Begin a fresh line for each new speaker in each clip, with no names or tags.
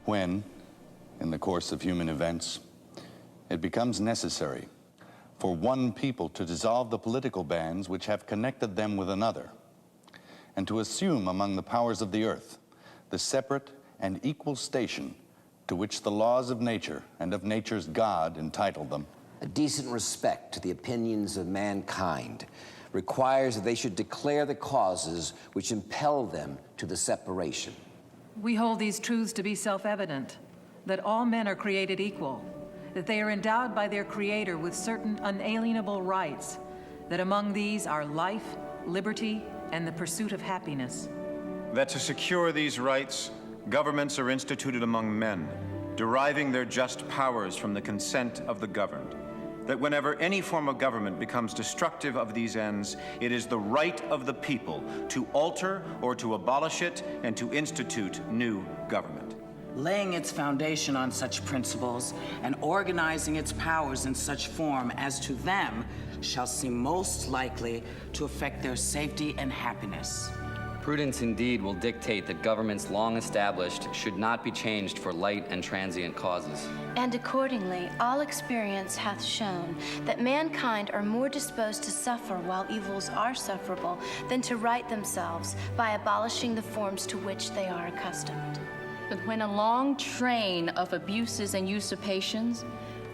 when, in the course of human events, it becomes necessary for one people to dissolve the political bands which have connected them with another, and to assume among the powers of the earth the separate and equal station to which the laws of nature and of nature's God entitle them.
A decent respect to the opinions of mankind requires that they should declare the causes which impel them to the separation.
We hold these truths to be self-evident, that all men are created equal, that they are endowed by their Creator with certain unalienable rights, that among these are life, liberty, and the pursuit of happiness.
That to secure these rights, governments are instituted among men, deriving their just powers from the consent of the governed. That whenever any form of government becomes destructive of these ends, it is the right of the people to alter or to abolish it and to institute new government.
Laying its foundation on such principles and organizing its powers in such form as to them shall seem most likely to affect their safety and happiness.
Prudence indeed will dictate that governments long established should not be changed for light and transient causes.
And accordingly, all experience hath shown that mankind are more disposed to suffer while evils are sufferable than to right themselves by abolishing the forms to which they are accustomed.
But when a long train of abuses and usurpations,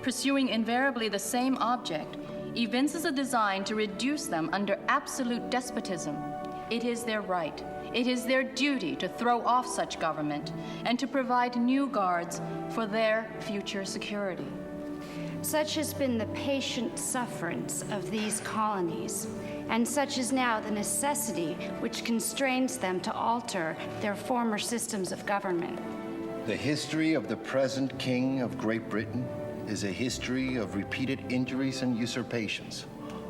pursuing invariably the same object, evinces a design to reduce them under absolute despotism, it is their right, it is their duty to throw off such government and to provide new guards for their future security.
Such has been the patient sufferance of these colonies, and such is now the necessity which constrains them to alter their former systems of government.
The history of the present King of Great Britain is a history of repeated injuries and usurpations,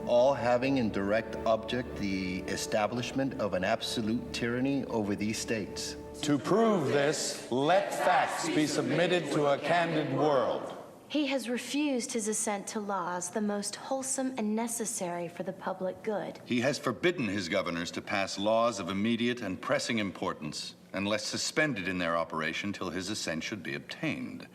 all having in direct object the establishment of an absolute tyranny over these states.
To prove this, let facts be submitted to a candid world.
He has refused his assent to laws the most wholesome and necessary for the public good.
He has forbidden his governors to pass laws of immediate and pressing importance, unless suspended in their operation till his assent should be obtained.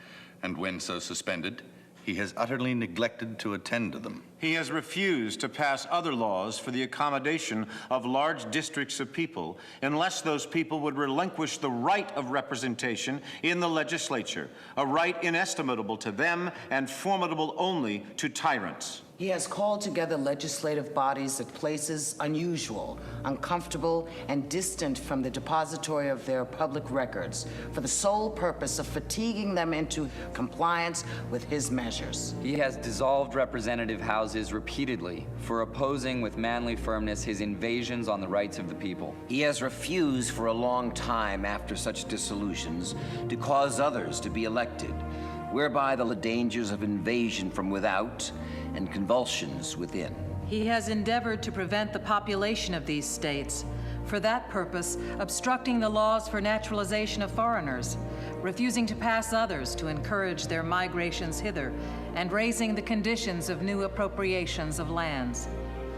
And when so suspended, he has utterly neglected to attend to them.
He has refused to pass other laws for the accommodation of large districts of people unless those people would relinquish the right of representation in the legislature, a right inestimable to them and formidable only to tyrants.
He has called together legislative bodies at places unusual, uncomfortable, and distant from the depository of their public records for the sole purpose of fatiguing them into compliance with his measures.
He has dissolved representative houses repeatedly for opposing with manly firmness his invasions on the rights of the people.
He has refused for a long time after such dissolutions to cause others to be elected, whereby the dangers of invasion from without and convulsions within.
He has endeavored to prevent the population of these states, for that purpose obstructing the laws for naturalization of foreigners, refusing to pass others to encourage their migrations hither, and raising the conditions of new appropriations of lands.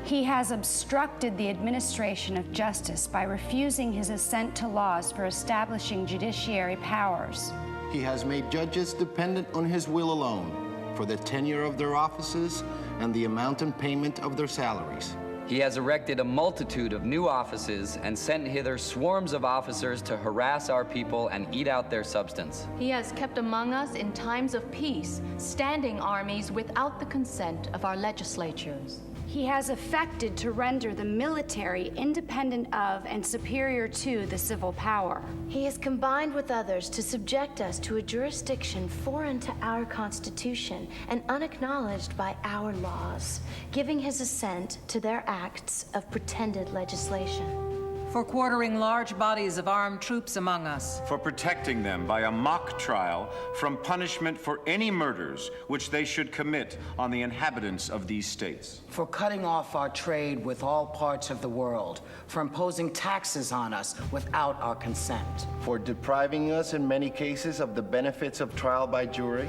He has obstructed the administration of justice by refusing his assent to laws for establishing judiciary powers.
He has made judges dependent on his will alone for the tenure of their offices and the amount and payment of their salaries.
He has erected a multitude of new offices and sent hither swarms of officers to harass our people and eat out their substance.
He has kept among us in times of peace standing armies without the consent of our legislatures.
He has affected to render the military independent of and superior to the civil power.
He has combined with others to subject us to a jurisdiction foreign to our Constitution and unacknowledged by our laws, giving his assent to their acts of pretended legislation.
For quartering large bodies of armed troops among us.
For protecting them by a mock trial from punishment for any murders which they should commit on the inhabitants of these states.
For cutting off our trade with all parts of the world, for imposing taxes on us without our consent.
For depriving us in many cases of the benefits of trial by jury,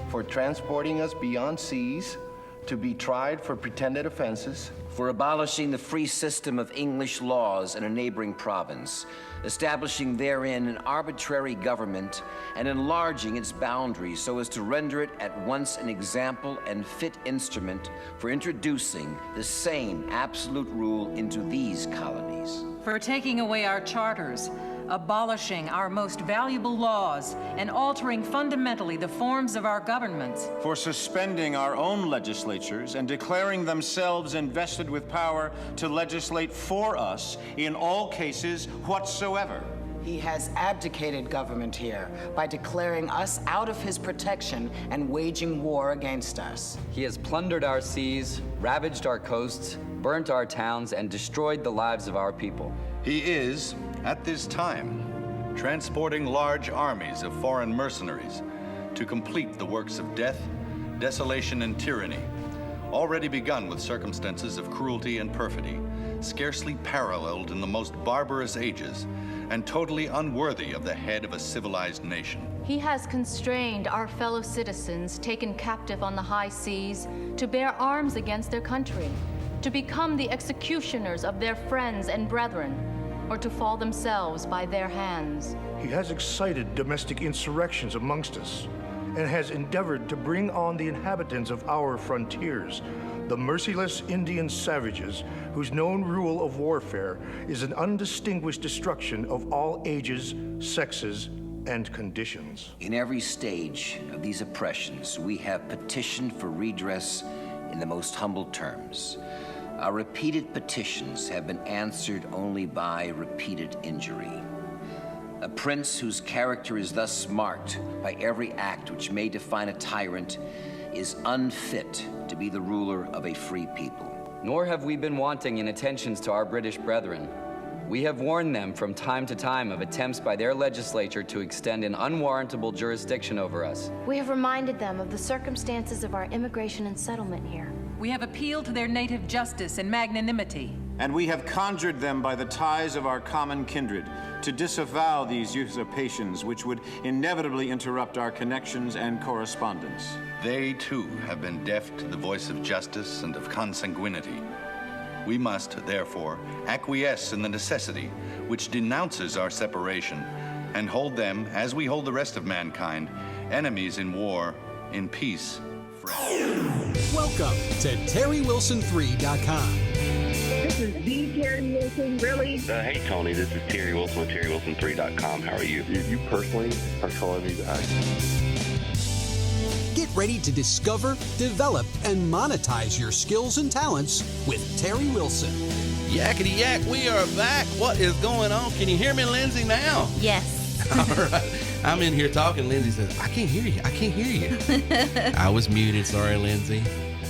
for transporting us beyond seas, to be tried for pretended offenses,
for abolishing the free system of English laws in a neighboring province, establishing therein an arbitrary government, and enlarging its boundaries so as to render it at once an example and fit instrument for introducing the same absolute rule into these colonies.
For taking away our charters, abolishing our most valuable laws, and altering fundamentally the forms of our governments.
For suspending our own legislatures and declaring themselves invested with power to legislate for us in all cases whatsoever.
He has abdicated government here by declaring us out of his protection and waging war against us.
He has plundered our seas, ravaged our coasts, burnt our towns, and destroyed the lives of our people.
He is, at this time, transporting large armies of foreign mercenaries to complete the works of death, desolation, and tyranny, already begun with circumstances of cruelty and perfidy, scarcely paralleled in the most barbarous ages, and totally unworthy of the head of a civilized nation.
He has constrained our fellow citizens taken captive on the high seas to bear arms against their country, to become the executioners of their friends and brethren, or to fall themselves by their hands.
He has excited domestic insurrections amongst us and has endeavored to bring on the inhabitants of our frontiers, the merciless Indian savages whose known rule of warfare is an undistinguished destruction of all ages, sexes, and conditions.
In every stage of these oppressions, we have petitioned for redress in the most humble terms. Our repeated petitions have been answered only by repeated injury. A prince whose character is thus marked by every act which may define a tyrant is unfit to be the ruler of a free people.
Nor have we been wanting in attentions to our British brethren. We have warned them from time to time of attempts by their legislature to extend an unwarrantable jurisdiction over us.
We have reminded them of the circumstances of our immigration and settlement here.
We have appealed to their native justice and magnanimity.
And we have conjured them by the ties of our common kindred to disavow these usurpations which would inevitably interrupt our connections and correspondence.
They, too, have been deaf to the voice of justice and of consanguinity. We must, therefore, acquiesce in the necessity which denounces our separation and hold them, as we hold the rest of mankind, enemies in war, in peace, friends.
Welcome to TerryWilson3.com.
This is the Terry Wilson, really?
Hey, Tony, this is Terry Wilson with TerryWilson3.com. How are you?
You personally are calling me back.
Get ready to discover, develop, and monetize your skills and talents with Terry Wilson.
Yakety yak, we are back. What is going on? Can you hear me, Lindsay, now?
Yes.
All right. I'm in here talking. Lindsay says, I can't hear you. I can't hear you. I was muted. Sorry, Lindsay.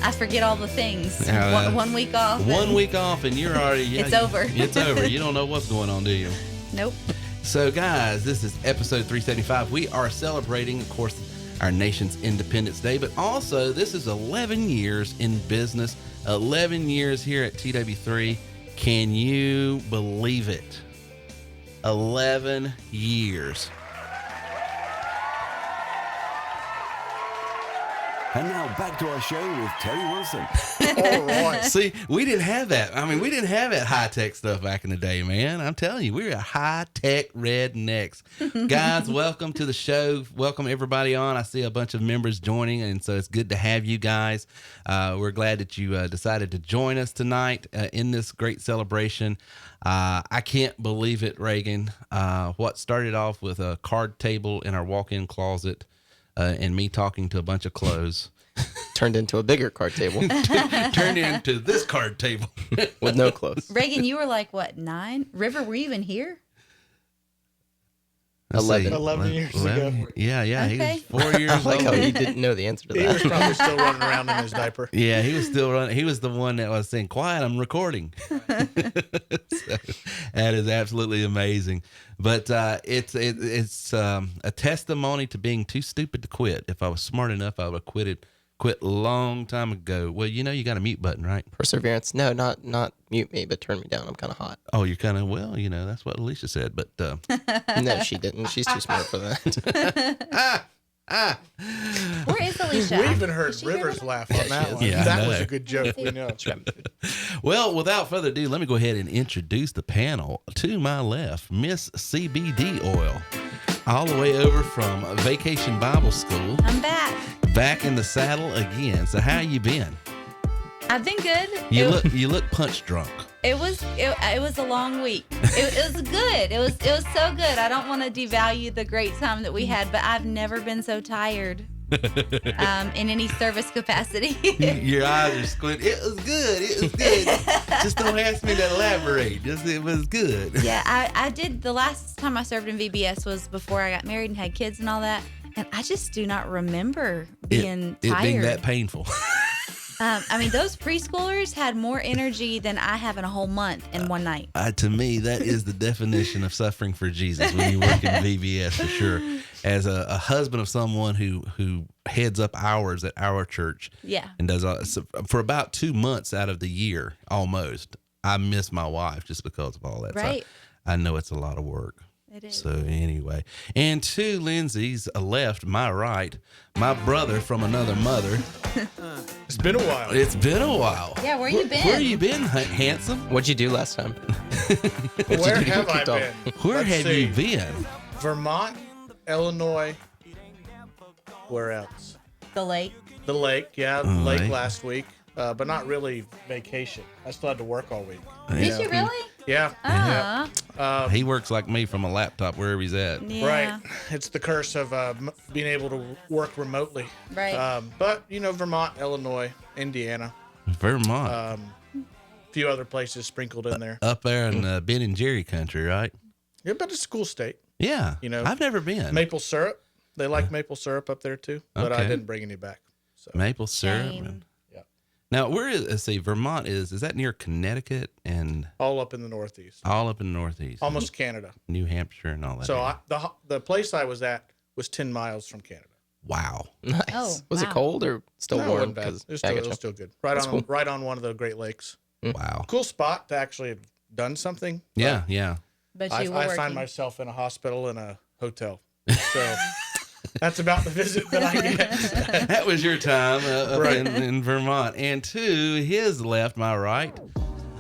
I forget all the things. 1 week off.
1 week off, and you're already...
It's over.
It's over. You don't know what's going on, do you?
Nope.
So, guys, this is episode 375. We are celebrating, of course, our nation's Independence Day, but also this is 11 years in business, 11 years here at TW3. Can you believe it? 11 years.
And now back to our show with Terry Wilson.
All right. See, we didn't have that. I mean, we didn't have that high-tech stuff back in the day, man. I'm telling you, we were high-tech rednecks. Guys, welcome to the show. Welcome everybody on. I see a bunch of members joining, and so it's good to have you guys. We're glad that you decided to join us tonight in this great celebration. I can't believe it, Reagan. What started off with a card table in our walk-in closet and me talking to a bunch of clothes
turned into a bigger card table.
Turned into this card table
with no clothes.
Reagan, you were like, what, 9? River, were you even here?
11
years ago.
Yeah.
Okay.
He was 4 years old.
I like how he didn't know the answer to that.
He was probably still running around in his diaper.
Yeah, he was still running. He was the one that was saying, quiet, I'm recording. So, that is absolutely amazing. But it's a testimony to being too stupid to quit. If I was smart enough, I would have quit a long time ago. Well, you know, you got a mute button, right?
Perseverance. No, not mute me, but turn me down. I'm kind of hot.
Oh, you're kind of, well, you know, that's what Alicia said, but.
No, she didn't. She's too smart for that.
Where is Alicia?
We even heard Rivers laugh on that one.
Yeah,
That was a good joke. We know.
Well, without further ado, let me go ahead and introduce the panel. To my left, Miss CBD Oil, all the way over from Vacation Bible School.
I'm back
in the saddle again. So how you been?
I've been good.
You look punch drunk.
It was a long week. It was good. It was so good. I don't want to devalue the great time that we had, but I've never been so tired in any service capacity.
Your eyes are squinting. It was good. It was good. Just don't ask me to elaborate. It was good.
Yeah, I did. The last time I served in VBS was before I got married and had kids and all that, and I just do not remember being tired.
It being that painful.
I mean, those preschoolers had more energy than I have in a whole month in one night.
To me, that is the definition of suffering for Jesus when you work in VBS, for sure. As a husband of someone who heads up hours at our church, and does for about 2 months out of the year, almost, I miss my wife just because of all that.
Right.
So I know it's a lot of work.
It is.
So anyway, and to Lindsay's left, my right, my brother from another mother.
It's been a while.
It's been a while.
Yeah, where you been?
Where you been, handsome?
What'd you do last time?
Where have I been?
Where have you been?
Vermont, Illinois. Where else?
The lake.
The lake, yeah. The
Lake.
lake last week. But not really vacation. I still had to work all week.
Did you really?
Yeah.
Ah.
He works like me from a laptop wherever he's at.
Yeah.
Right. It's the curse of being able to work remotely.
Right.
But, Vermont, Illinois, Indiana.
Vermont.
A few other places sprinkled in there.
Up there in Ben and Jerry country, right?
Yeah, but it's a cool state.
Yeah. I've never been.
Maple syrup. They like maple syrup up there, too. But I
Okay.
didn't bring any back. So.
Maple syrup.
Shame.
Yeah.
Now, where is, let's see, Vermont is that near Connecticut and
All up in the Northeast.
all up in the Northeast?
Almost Canada.
New Hampshire and all that.
So
area.
the place I was at was 10 miles from Canada.
Wow.
Nice.
Oh,
Was it
wow.
cold or still
No, it
warm?
wasn't bad.
'Cause-
It was
I
still,
gotcha.
good.
That's cool.
Right on one of the Great Lakes.
Wow.
Cool spot to actually have done something.
Yeah, yeah.
But
I
you were
find
working.
myself in a hospital and a hotel. So that's about the visit that I get.
That was your time up
Right.
in Vermont. And to his left, my right,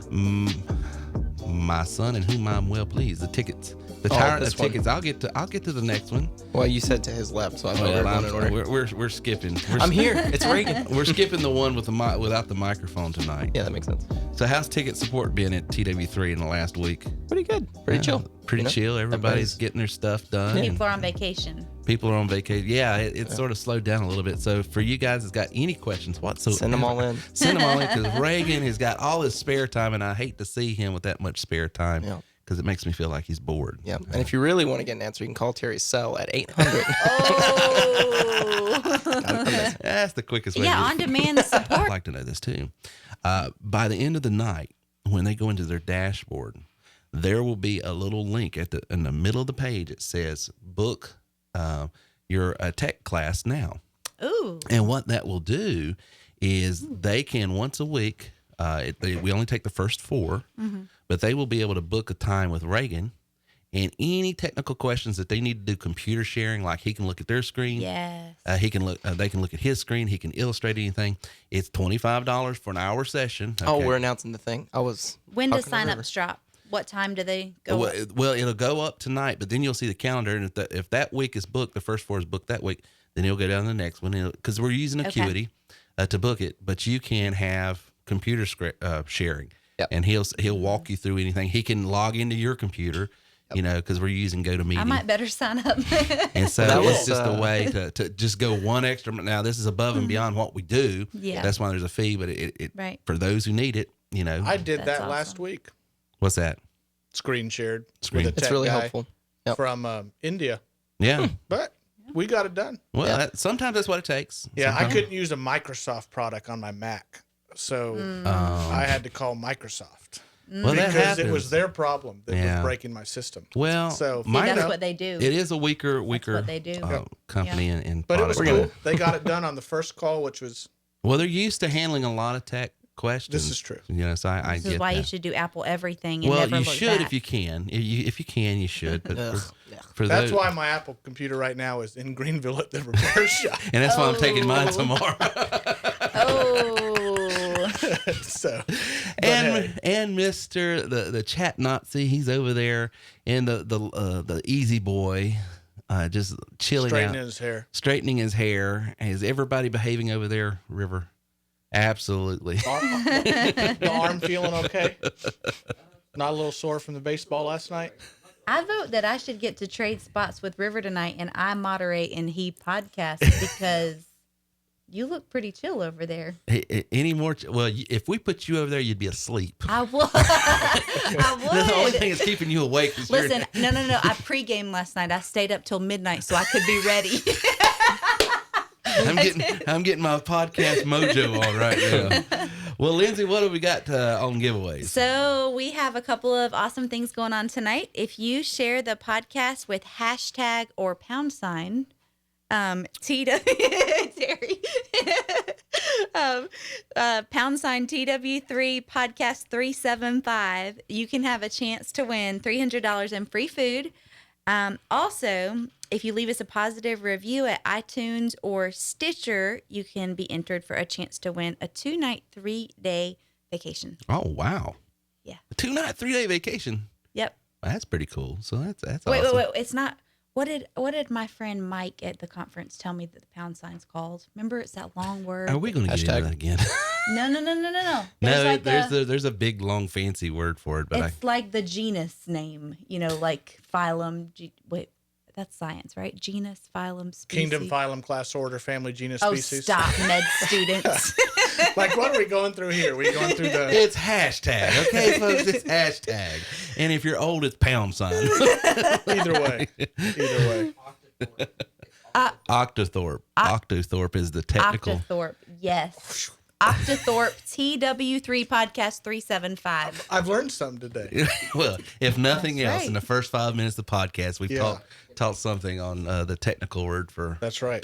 my son and whom I'm well pleased. The tickets. The tyrant of
this one.
tickets. I'll get to the next one.
Well, you said to his left, so I thought we were going in order.
We're skipping.
I'm here. It's Reagan.
We're skipping the one with the without the microphone tonight.
Yeah, that makes sense.
So how's ticket support been at TW3 in the last week?
Pretty good. Pretty chill.
Pretty chill. Everybody's getting their stuff done.
People are on vacation.
People are on vacation. Yeah, it sort of slowed down a little bit. So for you guys that's got any questions whatsoever,
Send them all in.
Send them all in because Reagan has got all his spare time, and I hate to see him with that much spare time because it makes me feel like he's bored.
Yeah. And if you really want to get an answer, you can call Terry's cell at 800.
Oh.
That's the quickest way.
Yeah,
to
on demand support.
I'd like to know this too. By the end of the night, when they go into their dashboard, there will be a little link in the middle of the page. It says book your tech class now.
Ooh.
And what that will do is they can once a week, we only take the first 4, but they will be able to book a time with Reagan, and any technical questions that they need to do computer sharing, like he can look at their screen.
Yes.
He can look. They can look at his screen. He can illustrate anything. It's $25 for an hour session.
Oh,
Okay.
we're announcing the thing.
When does
talking to
sign
River.
ups drop? What time do they go up?
Well, it'll go up tonight, but then you'll see the calendar, and if that week is booked, the first 4 is booked that week, then it'll go down to the next one because we're using Acuity to book it. But you can have computer sharing, and he'll walk you through anything. He can log into your computer. Because we're using GoToMeeting.
I might better sign up.
And so it's just a way to just go one extra. Now, this is above and beyond what we do.
Yeah.
That's why there's a fee, but it
Right.
for those who need it,
I did
That's
that last
awesome.
week.
What's that?
Screen shared.
Screen.
With a
It's
tech
really
guy
helpful. Yep.
from India.
Yeah.
But we got it done.
Well, sometimes that's what it takes.
Yeah, I
Sometimes-
couldn't use a Microsoft product on my Mac. So I had to call Microsoft.
Well, that
because it
happens.
was their problem that
Yeah.
was breaking my system.
Well,
so
that's what they do.
It is a weaker
what they do.
company and
But it was
product.
cool. They got it done on the first call, which was
Well, they're used to handling a lot of tech question.
This is true.
You know, so I
This
get
is why
that.
you should do Apple everything and
Well,
never
you
look
should
back.
if you can. If you can, you should. But for
That's
those,
why my Apple computer right now is in Greenville at the repair shop.
and that's why I'm taking mine tomorrow.
So,
and Mr. the chat Nazi, he's over there, and the easy boy, just chilling
straightening his hair.
Is everybody behaving over there, River? Absolutely.
The arm feeling okay? Not a little sore from the baseball last night?
I vote that I should get to trade spots with River tonight, and I moderate and he podcast because you look pretty chill over there.
Any more? Well, if we put you over there, you'd be asleep.
I would. I would.
The only thing that's keeping you awake is
Listen, no. I pregame last night. I stayed up till midnight so I could be ready.
I'm getting my podcast mojo on right now. Well, Lindsay, what have we got on giveaways?
So we have a couple of awesome things going on tonight. If you share the podcast with hashtag or pound sign, Terry, pound sign TW3 podcast 375, you can have a chance to win $300 in free food. Also, if you leave us a positive review at iTunes or Stitcher, you can be entered for a chance to win a 2-night, 3-day vacation.
Oh, wow.
Yeah.
A 2-night, 3-day vacation.
Yep.
Well, that's pretty cool. So that's
Wait,
awesome.
wait. It's not. What did my friend Mike at the conference tell me that the pound sign's called? Remember, it's that long word.
Are we going to get into that again?
No.
No, there's a big, long, fancy word for it, but
it's like the genus name, like phylum. Wait, that's science, right? Genus, phylum, species.
Kingdom, phylum, class, order, family, genus,
Oh,
species.
stop, med students.
Like, what are we going through here? We're going through the...
It's hashtag, okay, folks? It's hashtag. And if you're old, it's pound sign.
Either way.
Octothorpe. Octothorpe is the technical.
Octothorpe, yes. Octothorpe TW3 podcast 375.
I've learned something today.
Well, if nothing
That's
else,
right.
in the first 5 minutes of the podcast, we've taught something on the technical word for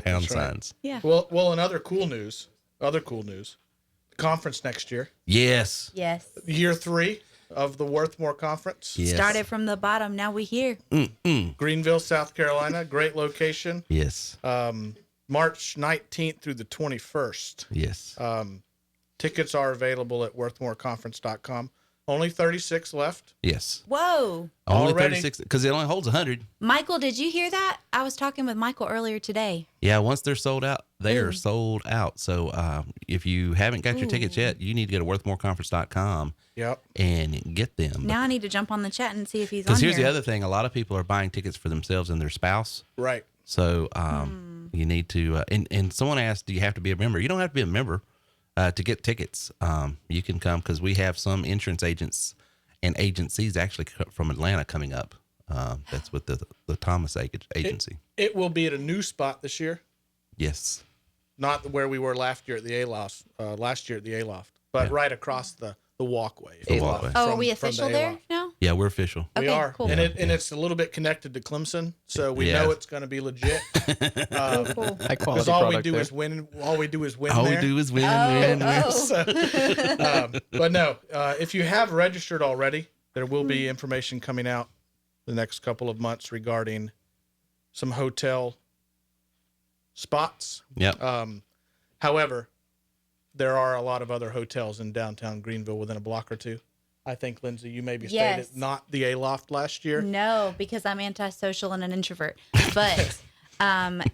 pound signs.
Yeah.
Well, and other cool news, conference next year.
Yes.
Year 3 of the Worthmore Conference.
Yes.
Started from the bottom, now we here.
Greenville, South Carolina. Great location.
Yes.
March 19th through the 21st.
Yes.
Tickets are available at worthmoreconference.com. Only 36 left.
Yes.
Whoa.
Only
Already?
36, because it only holds 100.
Michael, did you hear that? I was talking with Michael earlier today.
Yeah, once they're sold out, they are sold out. So if you haven't got your tickets yet, you need to go to worthmoreconference.com and get them.
Now I need to jump on the chat and see if he's on
Because
here.
here's the other thing. A lot of people are buying tickets for themselves and their spouse.
Right.
So you need to, and someone asked, do you have to be a member? You don't have to be a member to get tickets. You can come because we have some insurance agents and agencies actually from Atlanta coming up. That's with the Thomas agency.
It will be at a new spot this year.
Yes.
Not where we were last year at the Aloft, but right across the walkway.
The walkway.
Oh, are we official there now?
Yeah, we're official.
We
Okay,
are,
cool.
and it's a little bit connected to Clemson, so we know it's going to be legit.
Cool.
High quality
Because all we
product
do
there.
is win. All we do is win.
All
there.
we do is win, win.
But no, if you have registered already, there will be information coming out the next couple of months regarding some hotel spots.
Yep.
However, there are a lot of other hotels in downtown Greenville within a block or two. I think, Lindsay, you maybe stayed
Yes.
at not the Aloft last year.
No, because I'm antisocial and an introvert. But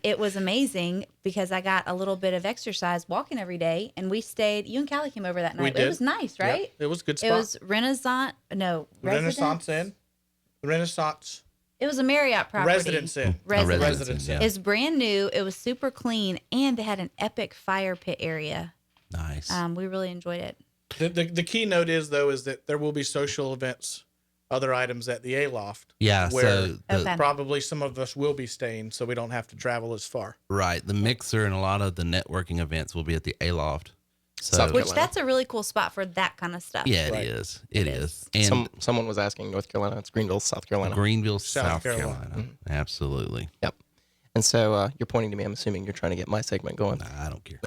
it was amazing because I got a little bit of exercise walking every day, and we stayed. You and Callie came over that night.
We did.
It was nice, right?
Yep, it was a good spot.
It was Renaissance. No,
Renaissance
Residence?
Inn. Renaissance.
It was a Marriott property.
Residence Inn.
Residence.
Inn.
It's brand new. It was super clean, and they had an epic fire pit area.
Nice.
We really enjoyed it.
The keynote is that there will be social events, other items at the Aloft.
Yeah,
where
so
probably some of us will be staying, so we don't have to travel as far.
right. The mixer and a lot of the networking events will be at the Aloft. So
Which that's a really cool spot for that kind of stuff.
yeah, it is. It is. And
Someone was asking North Carolina. It's Greenville, South Carolina.
Greenville, South
Carolina.
Carolina. Absolutely.
Yep. And so you're pointing to me. I'm assuming you're trying to get my segment going.
Nah, I don't care.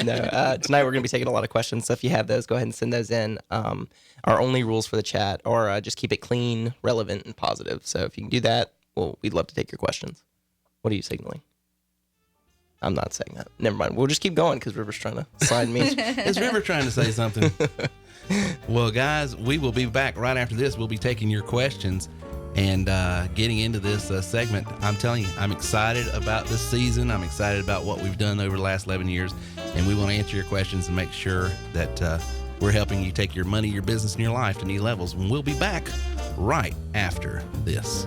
No, tonight we're going to be taking a lot of questions. So if you have those, go ahead and send those in. Our only rules for the chat are just keep it clean, relevant, and positive. So if you can do that, we'd love to take your questions. What are you signaling? I'm not saying that. Never mind. We'll just keep going because River's trying to slide me.
Is River trying to say something? Well, guys, we will be back right after this. We'll be taking your questions and getting into this segment. I'm telling you, I'm excited about this season. I'm excited about what we've done over the last 11 years. And we want to answer your questions and make sure that we're helping you take your money, your business, and your life to new levels. And we'll be back right after this.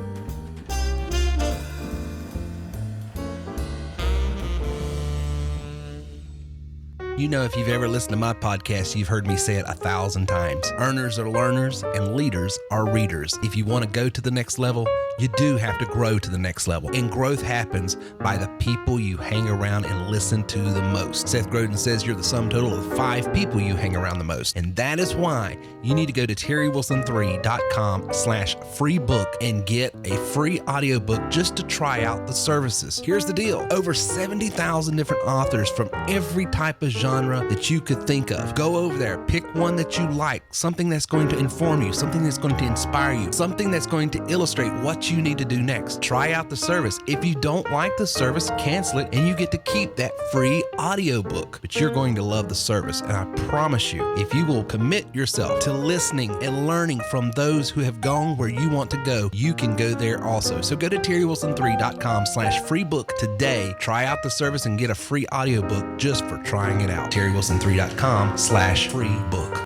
You know, if you've ever listened to my podcast, you've heard me say it 1,000 times. Earners are learners and leaders are readers. If you want to go to the next level, you do have to grow to the next level. And growth happens by the people you hang around and listen to the most. Seth Godin says you're the sum total of 5 people you hang around the most. And that is why you need to go to terrywilson3.com/free book and get a free audiobook just to try out the services. Here's the deal. Over 70,000 different authors from every type of genre that you could think of. Go over there, pick one that you like, something that's going to inform you, something that's going to inspire you, something that's going to illustrate what you need to do next. Try out the service. If you don't like the service, cancel it and you get to keep that free audiobook. But you're going to love the service, and I promise you, if you will commit yourself to listening and learning from those who have gone where you want to go, you can go there also. So go to terrywilson3.com/free book today. Try out the service and get a free audiobook just for trying it out. terrywilson3.com/free book.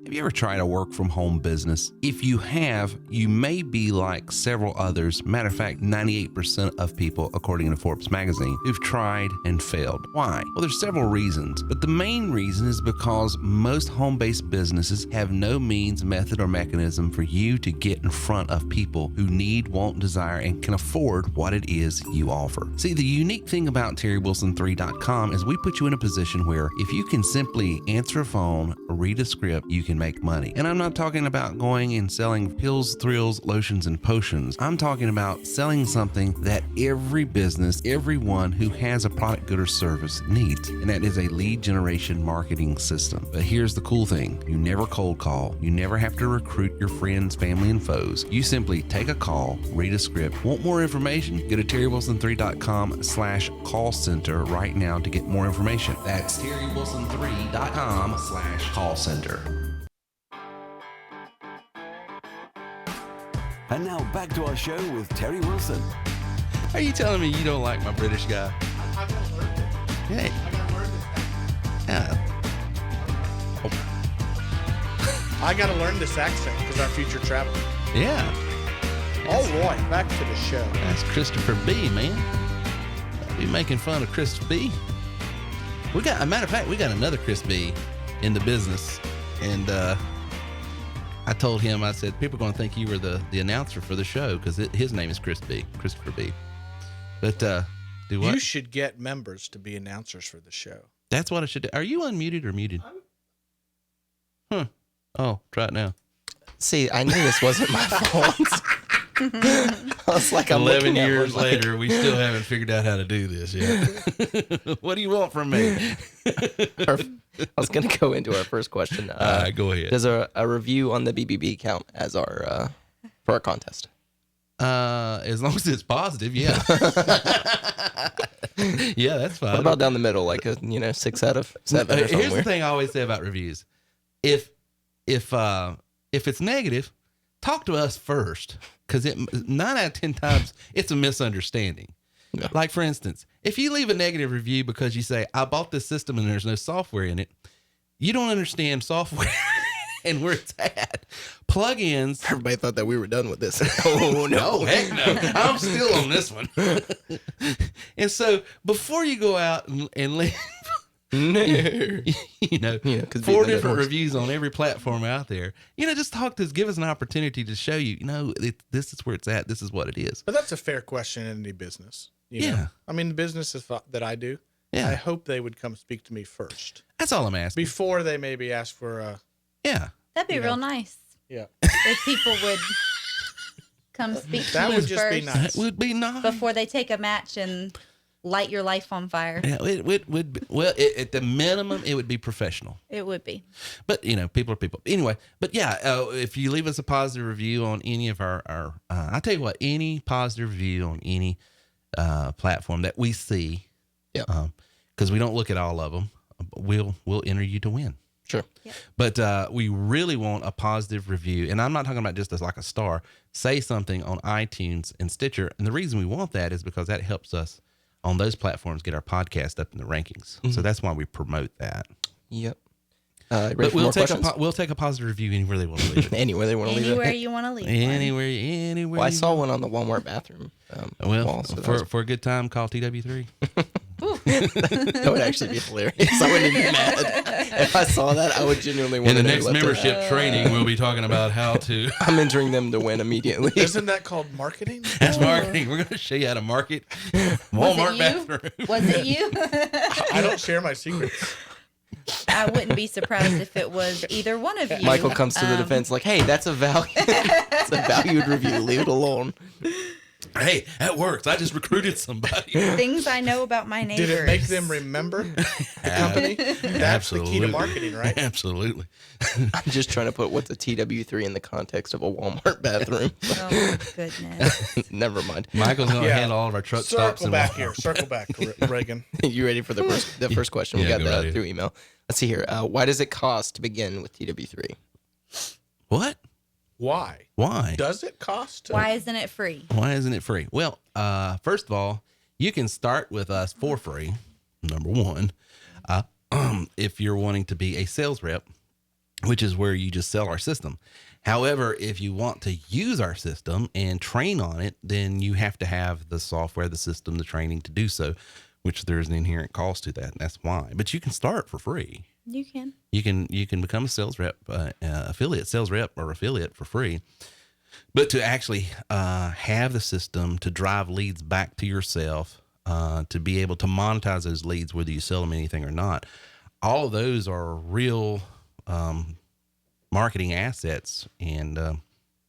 Have you ever tried a work from home business? If you have, you may be like several others. Matter of fact, 98% of people, according to Forbes magazine, who've tried and failed. Why? Well, there's several reasons, but the main reason is because most home-based businesses have no means, method, or mechanism for you to get in front of people who need, want, desire, and can afford what it is you offer. See, the unique thing about terrywilson3.com is we put you in a position where if you can simply answer a phone, read a script, you can make money. And I'm not talking about going and selling pills, thrills, lotions, and potions. I'm talking about selling something that every business, everyone who has a product, good, or service needs. And that is a lead generation marketing system. But here's the cool thing. You never cold call. You never have to recruit your friends, family, and foes. You simply take a call, read a script. Want more information? Go to terrywilson3.com/call center right now to get more information. That's terrywilson3.com/call center.
And now back to our show with Terry Wilson.
Are you telling me you don't like my British guy?
I gotta learn it.
Hey.
I gotta learn this.
Yeah.
I gotta learn this accent because our future traveler.
Yeah.
All right, back to the show.
That's Christopher B, man. Be making fun of Chris B. We got, a matter of fact, we got another Chris B in the business, and I told him, I said, people are going to think you were the announcer for the show because his name is Christopher B. But do what?
You should get members to be announcers for the show.
That's what I should do. Are you unmuted or muted? Huh. Oh, try it now.
See, I knew this wasn't my fault. I was like,
11 years later, we still haven't figured out how to do this yet. What do you want from me?
I was going to go into our first question.
Go ahead.
Does a review on the BBB count as our for our contest?
As long as it's positive, yeah. Yeah, that's fine.
What about down the middle, like 6 out of 7 or somewhere?
Here's the thing I always say about reviews: if it's negative, talk to us first, because 9 out of 10 times it's a misunderstanding. Yeah. Like, for instance, if you leave a negative review because you say, I bought this system and there's no software in it, you don't understand software and where it's at. Plugins.
Everybody thought that we were done with this.
Oh, no, heck no. I'm still on this one. And so before you go out and leave, 4 different reviews on every platform out there, just talk to us, give us an opportunity to show you, this is where it's at. This is what it is.
But that's a fair question in any business. You know? I mean, the businesses that I do, I hope they would come speak to me first.
That's all I'm asking.
Before they maybe ask for
That'd be real nice.
Yeah.
If people would come speak to
That
you
would just
first
be nice.
That would be nice.
before they take a match and light your life on fire.
Yeah, it would be, well, at the minimum, it would be professional.
It would be.
But, people are people. Anyway, but yeah, if you leave us a positive review on any of our I tell you what, any positive review on any platform that we see, because we don't look at all of them, we'll enter you to win.
Sure.
Yep.
But we really want a positive review. And I'm not talking about just as like a star. Say something on iTunes and Stitcher. And the reason we want that is because that helps us on those platforms get our podcast up in the rankings.
Mm-hmm.
So that's why we promote that.
Yep.
But we'll take a positive review anywhere they want to leave it.
Anywhere they want to leave it.
Anywhere you want to leave
Anywhere.
Well, I saw one on the Walmart bathroom. Wall, so
for a good time, call TW3.
That would actually be hilarious. I wouldn't be mad. If I saw that, I would genuinely want
In
to
the next membership training, we'll be talking about how to...
I'm entering them to win immediately.
Isn't that called marketing?
That's marketing. We're going to show you how to market Walmart bathroom.
Was it you?
I don't share my secrets.
I wouldn't be surprised if it was either one of you.
Michael comes to the defense like, hey, that's a value. It's a valued review. Leave it alone.
Hey, that works. I just recruited somebody.
Things I know about my neighbors.
Did it make them remember the company? That's the key to marketing, right?
Absolutely.
I'm just trying to put what's a TW3 in the context of a Walmart bathroom.
Oh, my goodness.
Never mind.
Michael's going to handle all of our truck stops.
Circle back, Reagan.
You ready for the first question? We got that through email. Let's see here. Why does it cost to begin with TW3?
What?
Why? Does it cost?
Why isn't it free?
Why isn't it free? Well, first of all, you can start with us for free, number one. If you're wanting to be a sales rep, which is where you just sell our system. However, if you want to use our system and train on it, then you have to have the software, the system, the training to do so, which there's an inherent cost to that. And that's why. But you can start for free.
You can.
You can become a sales rep, sales rep or affiliate for free. But to actually have the system to drive leads back to yourself, to be able to monetize those leads, whether you sell them anything or not, all of those are real marketing assets, and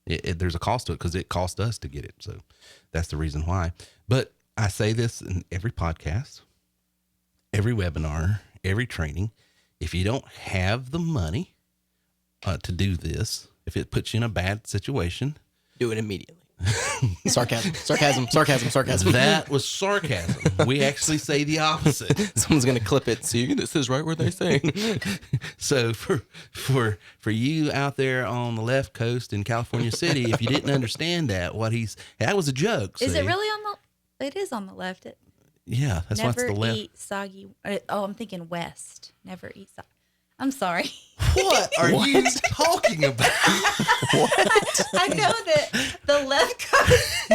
there's a cost to it because it cost us to get it. So that's the reason why. But I say this in every podcast, every webinar, every training. If you don't have the money to do this, if it puts you in a bad situation,
do it immediately. Sarcasm.
That was sarcasm. We actually say the opposite.
Someone's going to clip it. See, this is right where they say.
So for you out there on the left coast in California City, if you didn't understand that was a joke.
Is it really on the? It is on the left.
Yeah, that's why it's the left.
Never eat soggy. Oh, I'm thinking west. Never eat soggy. I'm sorry.
What are you talking about?
What?
I know that the left coast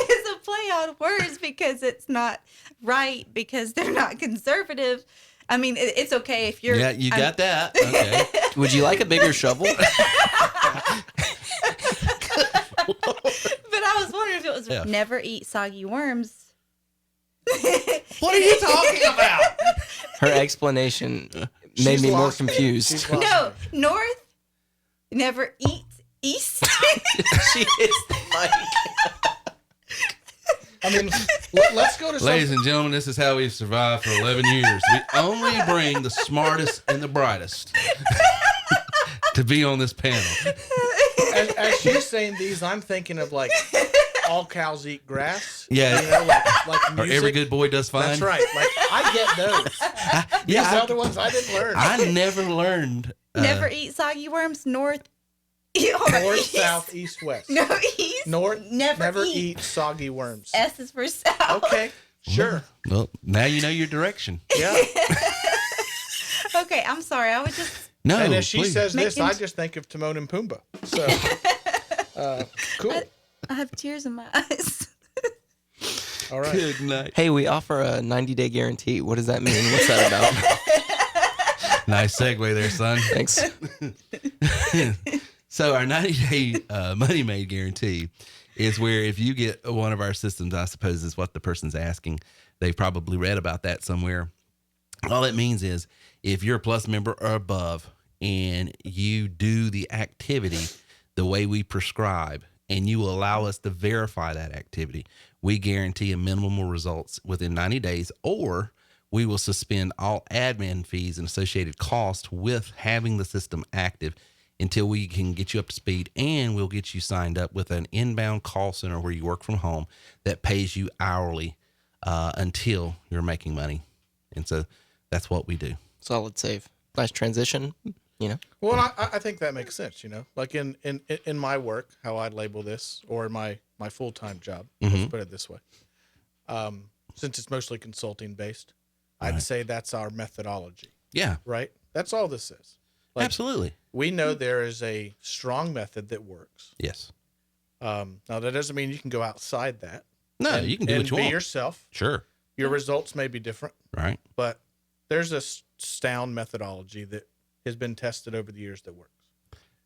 is a play on words because it's not right because they're not conservative. I mean, it's okay if you're.
Yeah, you got that. Okay.
Would you like a bigger shovel?
But I was wondering if it was never eat soggy worms.
What are you talking about?
Her explanation made me more confused.
No, north, never eat east.
She hits the mic.
I mean, let's go to
Ladies and gentlemen, this is how we've survived for 11 years. We only bring the smartest and the brightest to be on this panel.
As she's saying these, I'm thinking of like all cows eat grass.
Yeah.
You know, like music.
Or every good boy does fine.
That's right. Like I get those. These other ones I didn't learn.
I never learned.
Never eat soggy worms. North,
south, east, west.
No, east.
North.
Never
eat soggy worms.
S is for south.
Okay. Sure.
Well, now you know your direction.
Yeah.
Okay, I'm sorry. I was just.
No.
And as she
please.
says this, I just think of Timon and Pumbaa. So cool.
I have tears in my eyes.
All right.
Good night.
Hey, we offer a 90-day guarantee. What does that mean? What's that about?
Nice segue there, son.
Thanks.
So our 90-day Money Made guarantee is where if you get one of our systems, I suppose is what the person's asking. They've probably read about that somewhere. All it means is if you're a Plus member or above and you do the activity the way we prescribe, and you will allow us to verify that activity, we guarantee a minimum results within 90 days, or we will suspend all admin fees and associated costs with having the system active until we can get you up to speed, and we'll get you signed up with an inbound call center where you work from home that pays you hourly until you're making money. And so that's what we do.
Solid save. Nice transition, you know.
Well, I think that makes sense, you know. Like in my work, how I'd label this, or my full-time job, let's put it this way. Since it's mostly consulting based, I'd say that's our methodology.
Yeah.
Right? That's all this is. Like,
absolutely.
We know there is a strong method that works.
Yes.
Now, that doesn't mean you can go outside that.
No, you can do what you want.
Be yourself.
Sure.
Your results may be different.
Right.
But there's a sound methodology that has been tested over the years that works.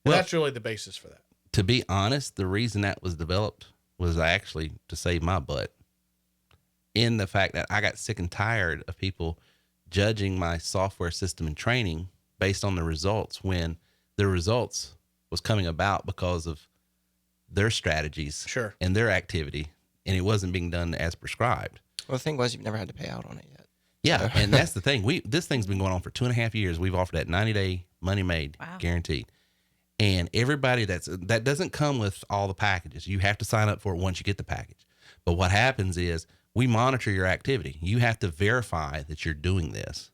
And that's really the basis for that.
To be honest, the reason that was developed was actually to save my butt, in the fact that I got sick and tired of people judging my software system and training based on the results, when the results was coming about because of their strategies and their activity, and it wasn't being done as prescribed.
Well, the thing was, you've never had to pay out on it yet.
Yeah, and that's the thing. This thing's been going on for 2.5 years. We've offered that 90-day money made guaranteed. And everybody that doesn't come with all the packages. You have to sign up for it once you get the package. But what happens is we monitor your activity. You have to verify that you're doing this.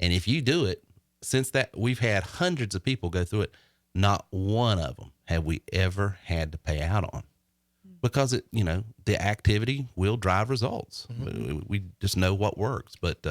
And if you do it, since that, we've had hundreds of people go through it, not one of them have we ever had to pay out on, because the activity will drive results. We just know what works. But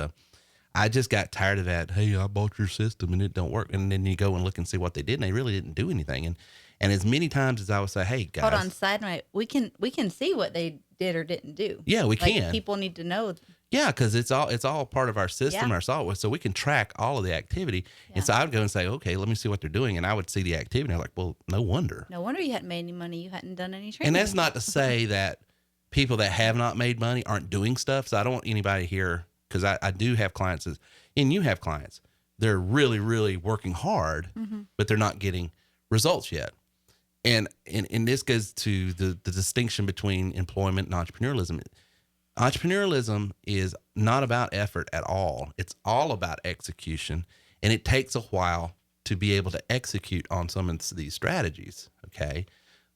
I just got tired of that. Hey, I bought your system and it don't work. And then you go and look and see what they did, and they really didn't do anything. And as many times as I would say, hey guys,
hold on, side note, we can see what they did or didn't do.
Yeah, we can.
People need to know.
Yeah, because it's all part of our system, our software, so we can track all of the activity. Yeah. And so I would go and say, okay, let me see what they're doing, and I would see the activity. I was like, well, no wonder.
No wonder you hadn't made any money. You hadn't done any training.
And that's not to say that people that have not made money aren't doing stuff. So I don't want anybody here, because I do have clients, and you have clients. They're really, really working hard, but they're not getting results yet. And this goes to the distinction between employment and entrepreneurialism. Entrepreneurialism is not about effort at all. It's all about execution, and it takes a while to be able to execute on some of these strategies, okay?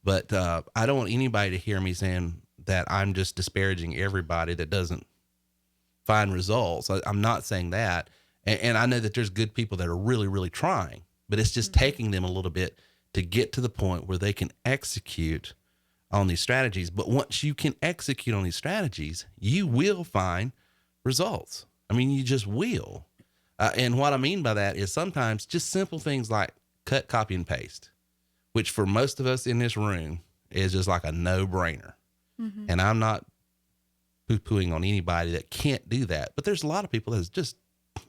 But I don't want anybody to hear me saying that I'm just disparaging everybody that doesn't find results. I'm not saying that. And I know that there's good people that are really, really trying, but it's just taking them a little bit to get to the point where they can execute on these strategies. But once you can execute on these strategies, you will find results. I mean, you just will. And what I mean by that is sometimes just simple things like cut, copy, and paste, which for most of us in this room is just like a no-brainer. And I'm not poo-pooing on anybody that can't do that, but there's a lot of people that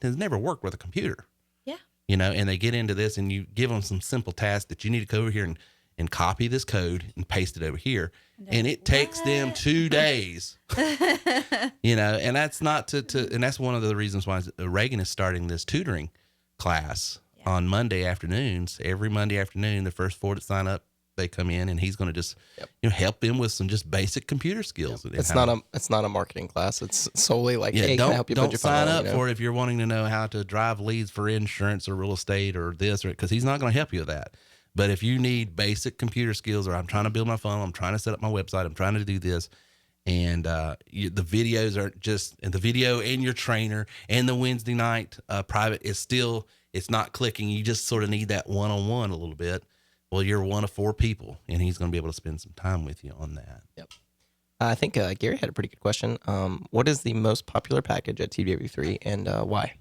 has never worked with a computer. Yeah. And they get into this, and you give them some simple tasks that you need to go over here and copy this code and paste it over here. And it takes them 2 days, and that's not and that's one of the reasons why Reagan is starting this tutoring class on Monday afternoons. Every Monday afternoon, the first 4 that sign up, they come in, and he's going to just help them with some just basic computer skills.
It's not a marketing class. It's solely like, hey, can I help you put your
sign
phone
up for it if you're wanting to know how to drive leads for insurance or real estate or this, or because he's not going to help you with that. But if you need basic computer skills, or I'm trying to build my funnel, I'm trying to set up my website, I'm trying to do this, and the videos are and the video and your trainer and the Wednesday night private is still, it's not clicking. You just sort of need that one-on-one a little bit. Well, you're one of 4 people, and he's going to be able to spend some time with you on that.
Yep. I think Gary had a pretty good question. What is the most popular package at TW3, and why?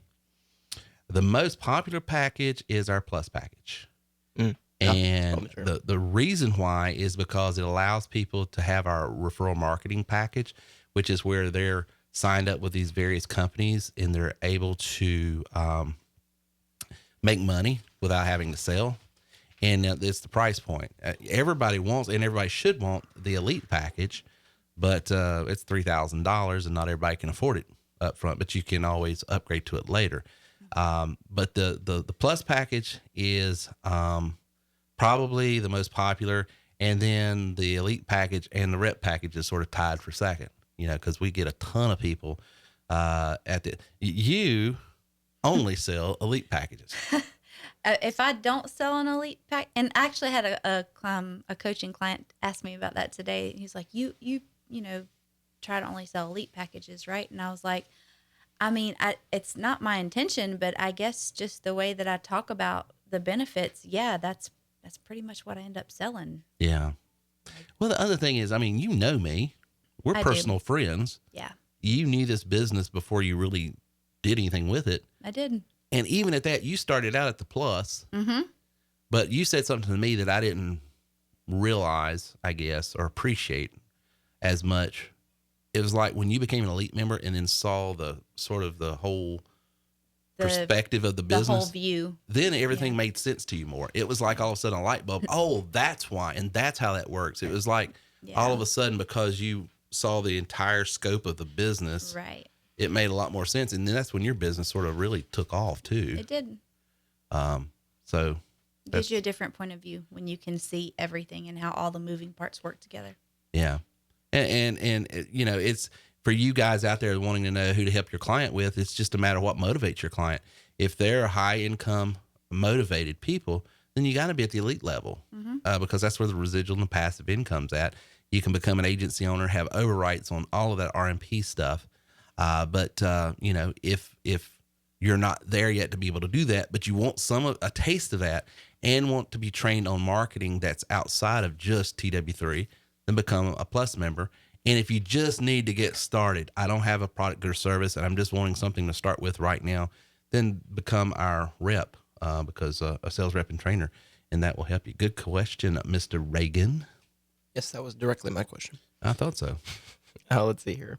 The most popular package is our Plus package. And the reason why is because it allows people to have our referral marketing package, which is where they're signed up with these various companies, and they're able to make money without having to sell. And it's the price point. Everybody wants, and everybody should want, the elite package, but it's $3,000, and not everybody can afford it up front, but you can always upgrade to it later. But the plus package is probably the most popular, and then the elite package and the rep package is sort of tied for second. Because we get a ton of people you only sell elite packages.
If I don't sell an elite pack, and I actually had a coaching client ask me about that today. He's like, you try to only sell elite packages, right? And I was like, I mean, it's not my intention, but I guess just the way that I talk about the benefits, that's pretty much what I end up selling.
Yeah. Well, the other thing is, I mean, me. We're personal friends.
Yeah.
You knew this business before you really did anything with it.
I did.
And even at that, you started out at the plus.
Mm-hmm.
But you said something to me that I didn't realize, I guess, or appreciate as much. It was like when you became an elite member and then saw the sort of the whole perspective of the business.
The whole view.
Then everything made sense to you more. It was like all of a sudden a light bulb. Oh, that's why. And that's how that works. It was like all of a sudden, because you saw the entire scope of the business,
right?
It made a lot more sense. And then that's when your business sort of really took off too.
It did.
So
it gives you a different point of view when you can see everything and how all the moving parts work together.
Yeah. And it's for you guys out there wanting to know who to help your client with. It's just a matter of what motivates your client. If they're high income motivated people, then you got to be at the elite level, because that's where the residual and the passive income's at. You can become an agency owner, have overrights on all of that RMP stuff. But if you're not there yet to be able to do that, but you want a taste of that and want to be trained on marketing that's outside of just TW3, then become a plus member. And if you just need to get started, I don't have a product or service and I'm just wanting something to start with right now, then become our rep, because a sales rep and trainer, and that will help you. Good question, Mr. Reagan.
Yes, that was directly my question.
I thought so.
Let's see here.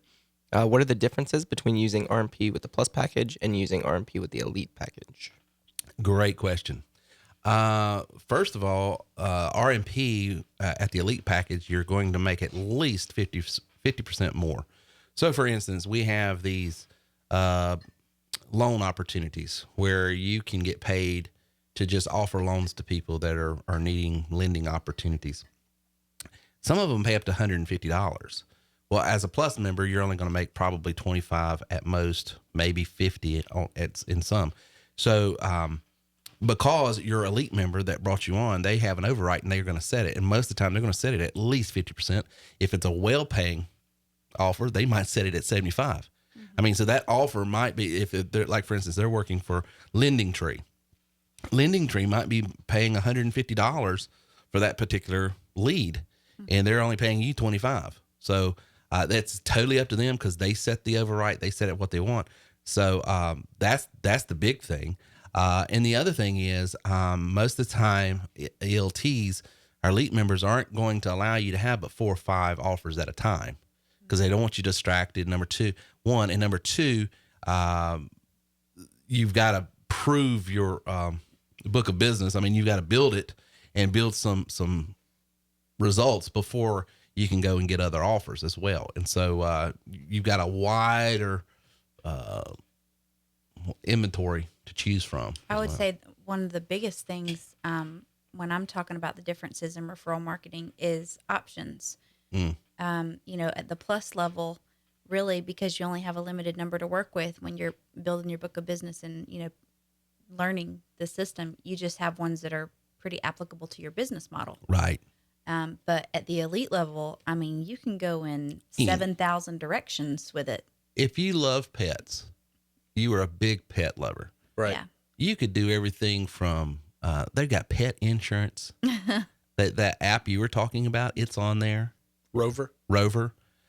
What are the differences between using RMP with the plus package and using RMP with the elite package?
Great question. First of all, RMP at the elite package, you're going to make at least 50% more. So for instance, we have these loan opportunities where you can get paid to just offer loans to people that are needing lending opportunities. Some of them pay up to $150. Well, as a plus member, you're only going to make probably 25 at most, maybe 50 in some. So, because your elite member that brought you on, they have an override and they're going to set it. And most of the time they're going to set it at least 50%. If it's a well-paying offer, they might set it at 75. I mean, so that offer might be, if they're like, for instance, they're working for Lending Tree. Lending Tree might be paying $150 for that particular lead, and they're only paying you 25. So that's totally up to them because they set the override. They set it what they want. So that's the big thing. And the other thing is, most of the time, ELTs, our elite members, aren't going to allow you to have but 4 or 5 offers at a time because they don't want you distracted. Number two, you've got to prove your book of business. I mean, you've got to build it and build some results before you can go and get other offers as well. And so you've got a wider inventory to choose from.
I would say one of the biggest things when I'm talking about the differences in referral marketing is options. At the plus level, really, because you only have a limited number to work with when you're building your book of business and, learning the system, you just have ones that are pretty applicable to your business model.
Right.
But at the elite level, I mean, you can go in 7,000 directions with it.
If you love pets, you are a big pet lover.
Right.
Yeah.
You could do everything from, they got pet insurance. that app you were talking about, it's on there.
Rover.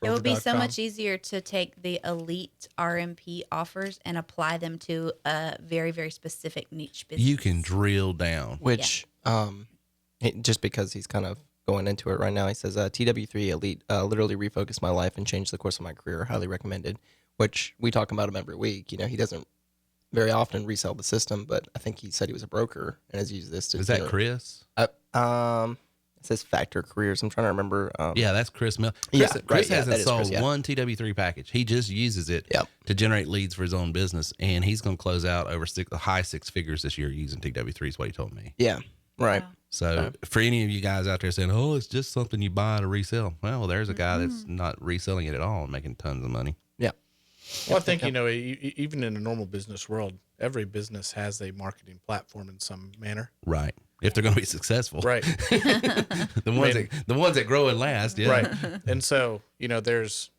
It would be so much easier to take the elite RMP offers and apply them to a very, very specific niche business.
You can drill down.
Which, just because he's kind of going into it right now, he says, TW3 Elite literally refocused my life and changed the course of my career. Highly recommended, which we talk about him every week. He doesn't very often resell the system, but I think he said he was a broker and has used this to...
Is that Chris?
I It says Factor Careers. I'm trying to remember.
Yeah, that's Chris Mill. Chris hasn't sold one TW3 package. He just uses it to generate leads for his own business, and he's going to close out over the high six figures this year using TW3 is what he told me.
Yeah, right.
So for any of you guys out there saying, oh, it's just something you buy to resell. Well, there's a guy that's not reselling it at all and making tons of money.
Yeah.
Well, I think, even in a normal business world, every business has a marketing platform in some manner.
Right. If they're going to be successful.
Right.
the ones that grow and last. Yeah.
Right. And so, there's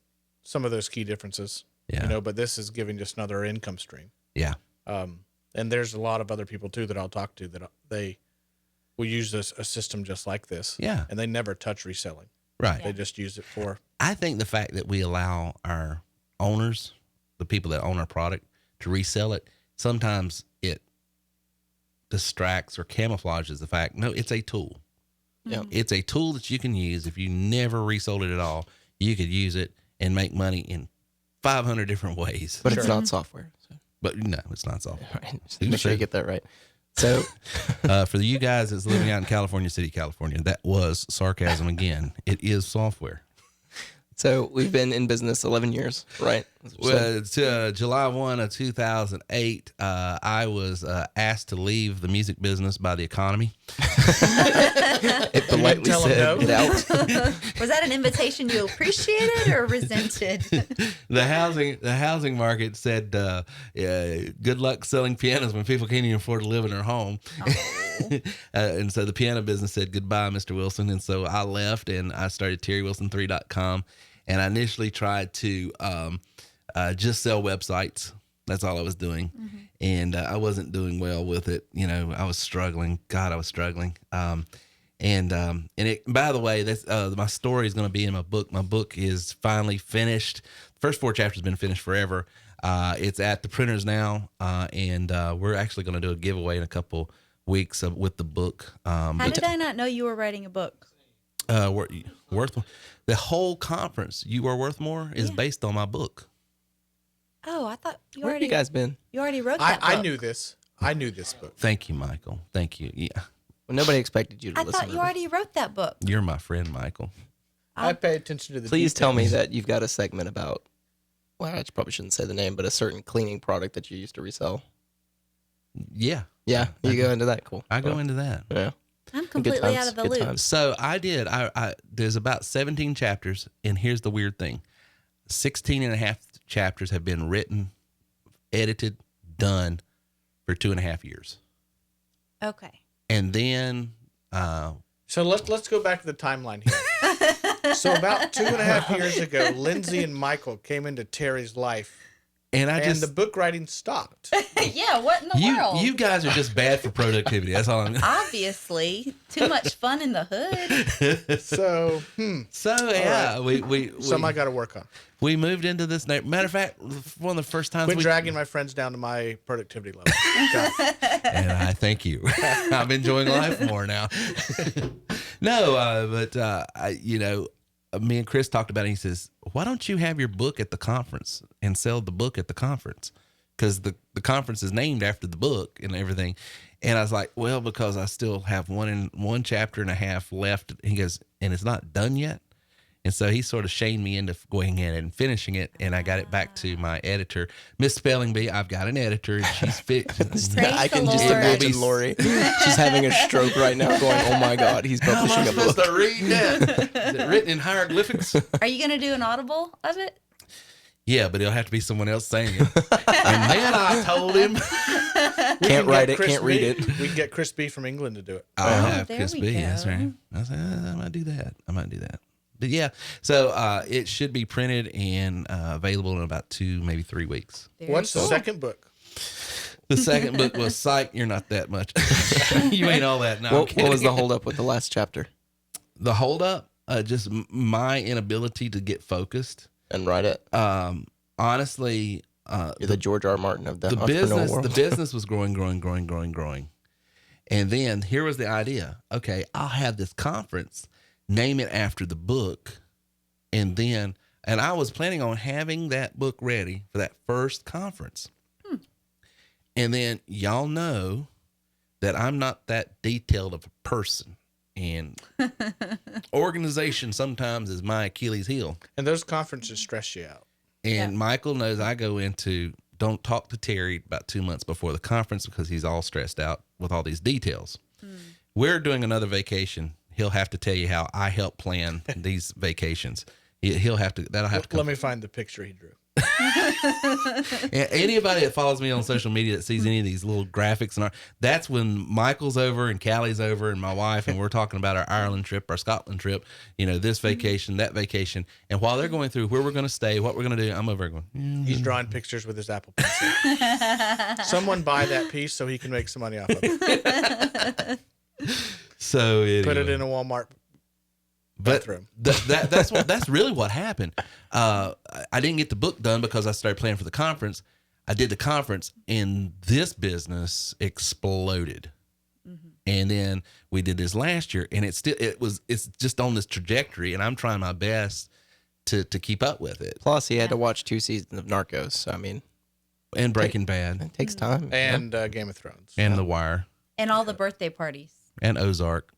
some of those key differences, but this is giving just another income stream.
Yeah.
And there's a lot of other people too that I'll talk to that they will use a system just like this.
Yeah.
And they never touch reselling.
Right.
They just use it for.
I think the fact that we allow our owners, the people that own our product, to resell it, sometimes it distracts or camouflages the fact, no, it's a tool.
Yeah.
It's a tool that you can use. If you never resold it at all, you could use it and make money in 500 different ways.
But it's not software. So.
But no, it's not software.
Right. Make sure you get that right. So
for you guys that's living out in California City, California, that was sarcasm again. It is software.
So we've been in business 11 years, right?
Well, it's July 1 of 2008. I was asked to leave the music business by the economy.
It politely said, "Get out."
Was that an invitation you appreciated or resented?
The housing market said, "Good luck selling pianos when people can't even afford to live in their home." Oh. And so the piano business said, "Goodbye, Mr. Wilson." And so I left and I started TerryWilson3.com. And I initially tried to just sell websites. That's all I was doing. Mm-hmm. And I wasn't doing well with it. I was struggling. God, I was struggling. And it, by the way, that's my story is going to be in my book. My book is finally finished. The first 4 chapters have been finished forever. It's at the printers now. And we're actually going to do a giveaway in a couple weeks with the book.
How did I not know you were writing a book?
The whole conference, You Are Worth More, is based on my book.
Oh, I thought you
Where
already.
have you guys been?
You already wrote that book.
I knew this. I knew this book.
Thank you, Michael. Thank you. Yeah.
Well, nobody expected you to
I
listen.
thought you already wrote that book.
You're my friend, Michael.
I pay attention to the
Please
details.
tell me that you've got a segment about, well, I probably shouldn't say the name, but a certain cleaning product that you used to resell.
Yeah.
Yeah. You go into that. Cool.
I go into that.
Yeah.
I'm completely out of the loop.
So I did. There's about 17 chapters, and here's the weird thing. 16 and a half chapters have been written, edited, done for 2.5 years.
Okay.
And then...
So let's go back to the timeline here. So about 2.5 years ago, Lindsay and Michael came into Terry's life.
And
the book writing stopped.
Yeah, what in the world?
You guys are just bad for productivity. That's all I'm.
Obviously, too much fun in the hood.
So
yeah,
right.
we
something I got to work on.
We moved into this matter of fact, one of the first times.
Quit dragging my friends down to my productivity level.
And I thank you. I'm enjoying life more now. No, but me and Chris talked about it. He says, why don't you have your book at the conference and sell the book at the conference? Because the conference is named after the book and everything. And I was like, well, because I still have one chapter and a half left. He goes, and it's not done yet. And so he sort of shamed me into going in and finishing it. And I got it back to my editor, Miss Spelling Bee. I've got an editor and she's fixed.
I can just imagine Lori. She's having a stroke right now going, oh my God, he's publishing a book.
How am I supposed to read that? Is it written in hieroglyphics?
Are you going to do an audible of it?
Yeah, but it'll have to be someone else saying it. And then I told him.
Can't write it, can't read it.
We can get Chris B from England to do it.
I'll have Chris B. That's right. I said, I might do that. But yeah, so it should be printed and available in about 2, maybe 3 weeks.
What's the second book?
The second book was Psych, You're Not That Much. You ain't all that. No,
what was the holdup with the last chapter?
The holdup? Just my inability to get focused.
And write it.
Honestly,
you're the George R. Martin of the entrepreneurial world.
The business was growing. And then here was the idea. Okay, I'll have this conference, name it after the book. And I was planning on having that book ready for that first conference. And then y'all know that I'm not that detailed of a person. And organization sometimes is my Achilles heel.
And those conferences stress you out.
And Michael knows I go into, don't talk to Terry about 2 months before the conference because he's all stressed out with all these details. We're doing another vacation. He'll have to tell you how I help plan these vacations. He'll have to, that'll have to come.
Let me find the picture he drew.
Anybody that follows me on social media that sees any of these little graphics and art, that's when Michael's over and Callie's over and my wife, and we're talking about our Ireland trip, our Scotland trip, you know, this vacation, that vacation. And while they're going through where we're going to stay, what we're going to do, I'm over going,
He's drawing pictures with his Apple Pencil. Someone buy that piece so he can make some money off of it.
So anyway.
Put it in a Walmart bathroom.
That's really what happened. I didn't get the book done because I started planning for the conference. I did the conference and this business exploded. And then we did this last year and it's just on this trajectory and I'm trying my best to keep up with it.
Plus he had to watch 2 seasons of Narcos. So, I mean,
and Breaking Bad.
It takes time.
And Game of Thrones.
And The Wire.
And all the birthday parties.
And Ozark.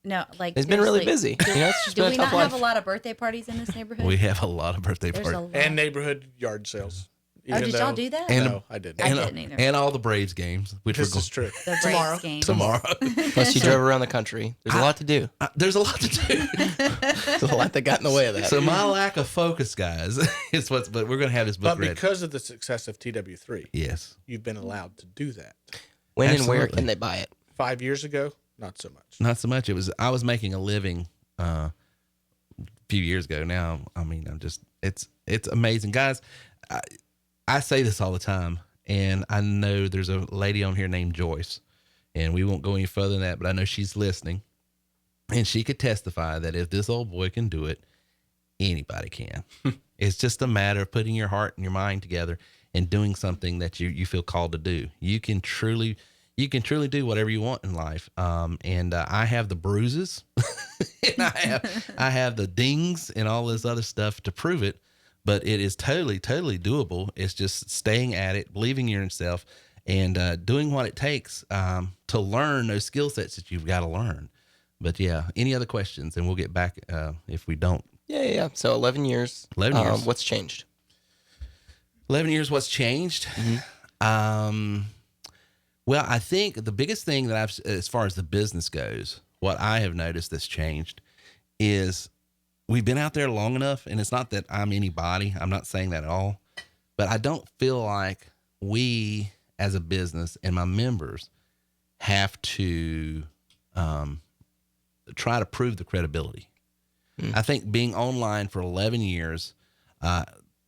No, like
he's been really
seriously,
busy. You know, it's just
do
been a
we
tough
not have a
life.
lot of birthday parties in this neighborhood?
We have a lot of birthday
There's a
parties.
lot.
And neighborhood yard sales.
Oh, did y'all do that?
No, I didn't.
I didn't either.
And all the Braves games, which
This
we're
is true.
The
Tomorrow.
Braves game.
tomorrow.
Plus you drove around the country. There's a lot to do.
There's a lot to do.
There's a lot that got in the way of that.
So my lack of focus, guys, is but we're going to have this book
But
ready.
because of the success of TW3,
Yes.
you've been allowed to do that.
When and where
Absolutely.
can they buy it?
5 years ago, not so much.
Not so much. I was making a living a few years ago. Now, I mean, it's amazing, guys. I say this all the time, and I know there's a lady on here named Joyce, and we won't go any further than that, but I know she's listening, and she could testify that if this old boy can do it, anybody can. It's just a matter of putting your heart and your mind together and doing something that you feel called to do. You can truly do whatever you want in life. And I have the bruises and I have the dings and all this other stuff to prove it, but it is totally doable. It's just staying at it, believing in yourself and doing what it takes to learn those skill sets that you've got to learn. But yeah, any other questions? And we'll get back if we don't.
Yeah. So 11 years.
11 years.
What's changed?
11 years, what's changed? Well, I think the biggest thing that as far as the business goes, what I have noticed that's changed is we've been out there long enough, and it's not that I'm anybody. I'm not saying that at all, but I don't feel like we as a business and my members have to try to prove the credibility. I think being online for 11 years,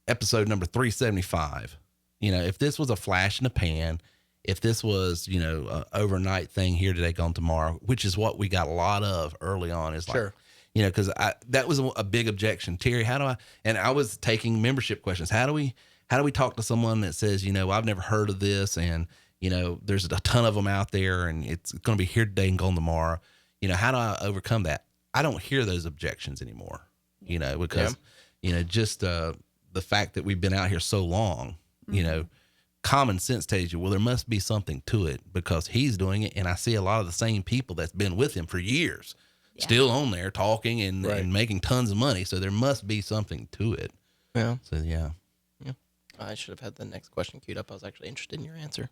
episode number 375, if this was a flash in the pan, if this was, a overnight thing here today, gone tomorrow, which is what we got a lot of early on, is
Sure.
like, because that was a big objection. Terry, I was taking membership questions. How do we talk to someone that says, I've never heard of this, and there's a ton of them out there, and it's going to be here today and gone tomorrow. How do I overcome that? I don't hear those objections anymore. Because just the fact that we've been out here so long, common sense tells you, well, there must be something to it because he's doing it. And I see a lot of the same people that's been with him for years, still on there talking and making tons of money. So there must be something to it.
Yeah.
So, yeah.
I should have had the next question queued up. I was actually interested in your answer.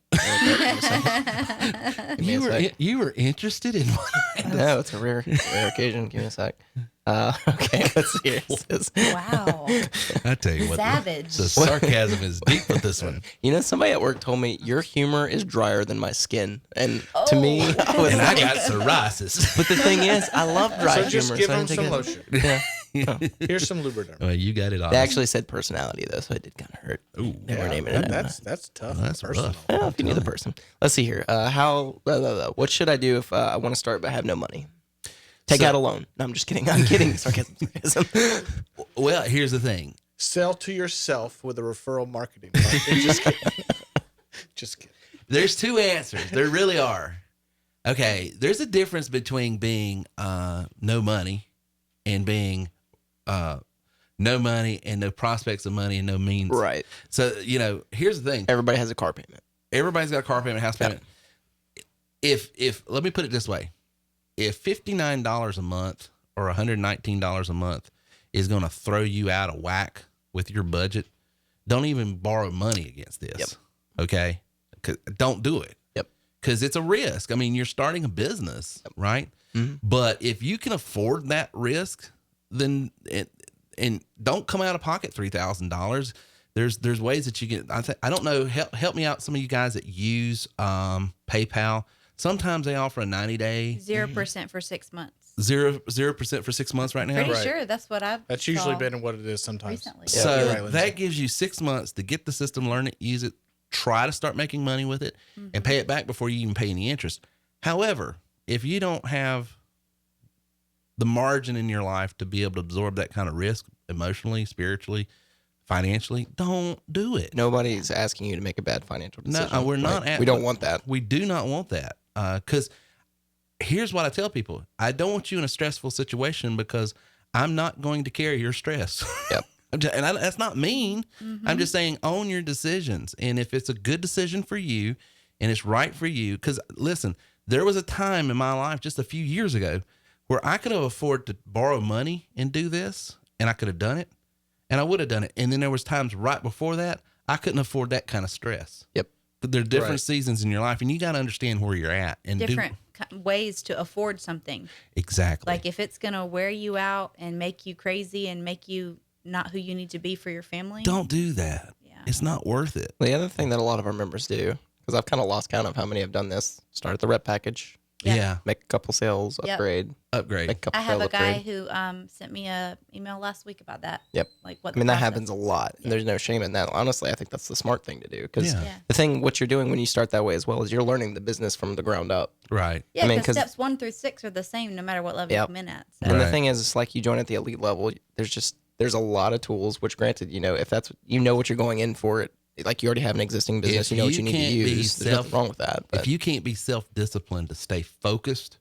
You were interested in what?
No, it's a rare occasion. Give me a sec. Okay, let's see.
Wow.
I tell you what,
Savage.
The sarcasm is deep with this one.
Somebody at work told me your humor is drier than my skin, and to me,
I got psoriasis.
But the thing is, I love dry humor.
So just give
I
them
don't
some
think
lotion.
Yeah.
Here's some Lubriderm.
Well, you got it all.
They actually said personality though, so it did kind of hurt.
Ooh,
They were naming it.
That's tough.
That's
personal.
rough.
Well, if you knew the person. Let's see here. What should I do if I want to start but have no money? Take out a loan. No, I'm just kidding. I'm kidding. Sarcasm.
Well, here's the thing.
Sell to yourself with a referral marketing plan. Just kidding. Just kidding.
There's two answers. There really are. Okay, there's a difference between being no money and being no money and no prospects of money and no means.
Right.
So, here's the thing.
Everybody has a car payment.
Everybody's got a car payment, house payment. If let me put it this way. if $59 a month or $119 a month is going to throw you out of whack with your budget, don't even borrow money against this.
Yep.
Okay. Don't do it.
Yep.
Because it's a risk. I mean, you're starting a business, right?
Mm-hmm.
But if you can afford that risk, then and don't come out of pocket $3,000. There's ways that you can. I don't know. Help me out. Some of you guys that use PayPal. Sometimes they offer a 90-day
0% for 6 months.
0% for 6 months right now.
Pretty sure that's what I've.
That's usually
saw
been what it is sometimes.
recently.
So
you're right, Lindsay.
that gives you 6 months to get the system, learn it, use it, try to start making money with it, and pay it back before you even pay any interest. However, if you don't have the margin in your life to be able to absorb that kind of risk emotionally, spiritually, financially, don't do it.
Nobody's asking you to make a bad financial decision.
No, we're not.
We don't want that.
We do not want that. Because here's what I tell people. I don't want you in a stressful situation because I'm not going to carry your stress.
Yep.
That's not mean. I'm just saying own your decisions. And if it's a good decision for you and it's right for you, because listen, there was a time in my life just a few years ago where I could have afforded to borrow money and do this, and I could have done it, and I would have done it. And then there was times right before that I couldn't afford that kind of stress.
Yep.
But there are different seasons in your life, and you got to understand where you're at and
Different ways to afford something.
Exactly.
Like if it's going to wear you out and make you crazy and make you not who you need to be for your family.
Don't do that. Yeah. It's not worth it.
The other thing that a lot of our members do, because I've kind of lost count of how many have done this, start at the rep package.
Yeah.
Make a couple sales,
Yep.
upgrade.
Make
a couple
I have a
sales,
guy
upgrade.
who sent me a email last week about that.
Yep.
Like what
I mean,
the
that
process
happens a
is.
lot. And there's no shame in that. Honestly, I think that's the smart thing to do. Because
Yeah.
the thing, what you're doing when you start that way as well is you're learning the business from the ground up.
Right.
Yeah,
I mean,
because steps 1 through 6 are the same no matter what level you come in at. So.
And the thing is, it's like you join at the elite level. There's a lot of tools, which granted, if that's, what you're going in for, it, like you already have an existing business, you know what you need to use. There's nothing wrong with that. But
if you can't be self-disciplined to stay focused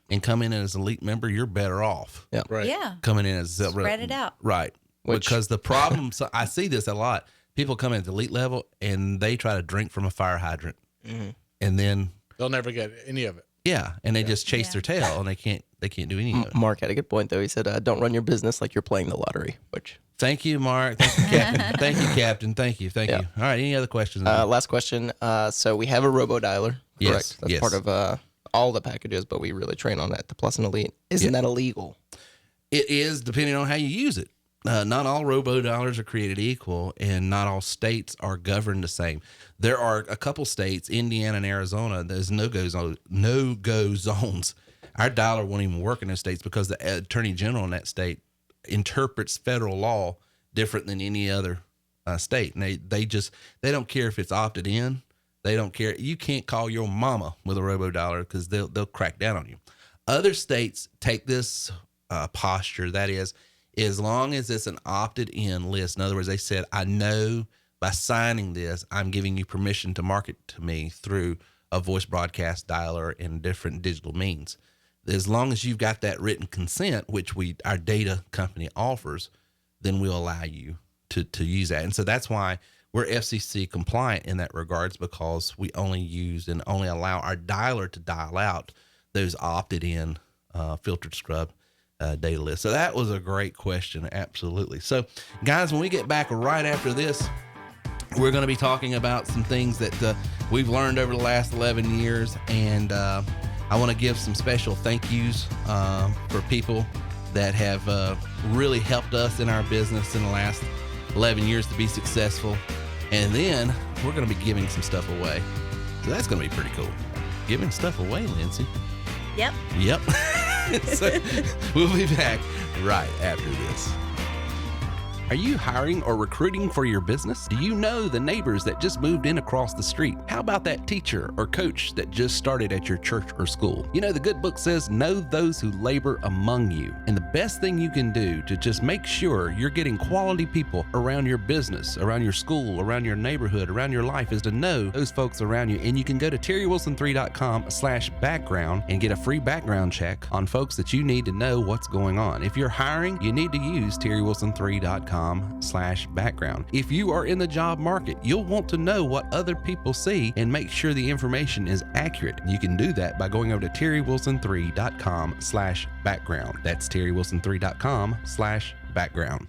and come in as an elite member, you're better off.
Yeah.
Right.
Yeah.
Coming in as
Spread it out.
Right. Because the problem, so I see this a lot. People come in at the elite level and they try to drink from a fire hydrant. And then
They'll never get any of it.
yeah, and they just chase their tail and they can't do any of it.
Mark had a good point, though. He said, don't run your business like you're playing the lottery, which...
Thank you, Mark. Thank you, Captain. Thank you, Captain. Thank you. All right, any other questions?
Last question. So we have a robo-dialer, correct?
Yes,
That's part of all the packages, but we really train on that, the Plus and Elite. Isn't that illegal?
It is, depending on how you use it. Not all robo-dialers are created equal, and not all states are governed the same. There are a couple states, Indiana and Arizona, there's no-go zones. Our dialer won't even work in those states because the attorney general in that state interprets federal law different than any other state. And they don't care if it's opted in. They don't care. You can't call your mama with a robo-dialer because they'll crack down on you. Other states take this posture, that is, as long as it's an opted in list. In other words, they said, I know by signing this, I'm giving you permission to market to me through a voice broadcast dialer and different digital means. As long as you've got that written consent, which our data company offers, then we'll allow you to use that. And so that's why we're FCC compliant in that regards, because we only use and only allow our dialer to dial out those opted in filtered scrub data lists. So that was a great question. Absolutely. So guys, when we get back right after this, we're going to be talking about some things that we've learned over the last 11 years. And I want to give some special thank yous for people that have really helped us in our business in the last 11 years to be successful. And then we're going to be giving some stuff away. So that's going to be pretty cool. Giving stuff away, Lindsay.
Yep.
So we'll be back right after this. Are you hiring or recruiting for your business? Do you know the neighbors that just moved in across the street? How about that teacher or coach that just started at your church or school? You know, the good book says, know those who labor among you. And the best thing you can do to just make sure you're getting quality people around your business, around your school, around your neighborhood, around your life is to know those folks around you. And you can go to terrywilson3.com/background and get a free background check on folks that you need to know what's going on. If you're hiring, you need to use terrywilson3.com. terrywilson3.com/background. If you are in the job market, you'll want to know what other people see and make sure the information is accurate. You can do that by going over to terrywilson3.com/background. That's terrywilson3.com/background.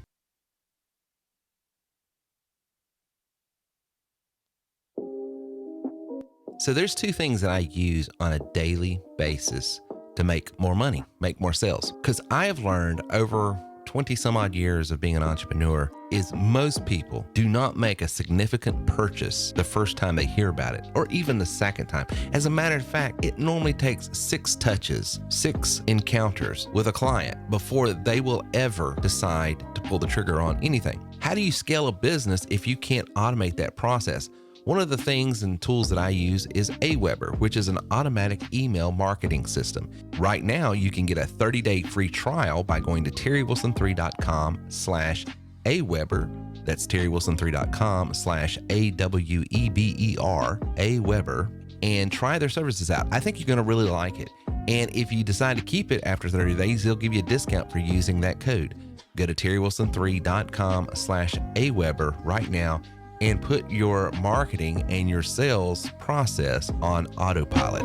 So there's two things that I use on a daily basis to make more money, make more sales. Because I have learned over 20 some odd years of being an entrepreneur is most people do not make a significant purchase the first time they hear about it, or even the second time. As a matter of fact, it normally takes 6 touches, 6 encounters with a client before they will ever decide to pull the trigger on anything. How do you scale a business if you can't automate that process? One of the things and tools that I use is Aweber, which is an automatic email marketing system. Right now, you can get a 30-day free trial by going to terrywilson3.com/Aweber. That's terrywilson3.com/AWEBER, Aweber, and try their services out. I think you're going to really like it. And if you decide to keep it after 30 days, they'll give you a discount for using that code. Go to terrywilson3.com/Aweber right now and put your marketing and your sales process on autopilot.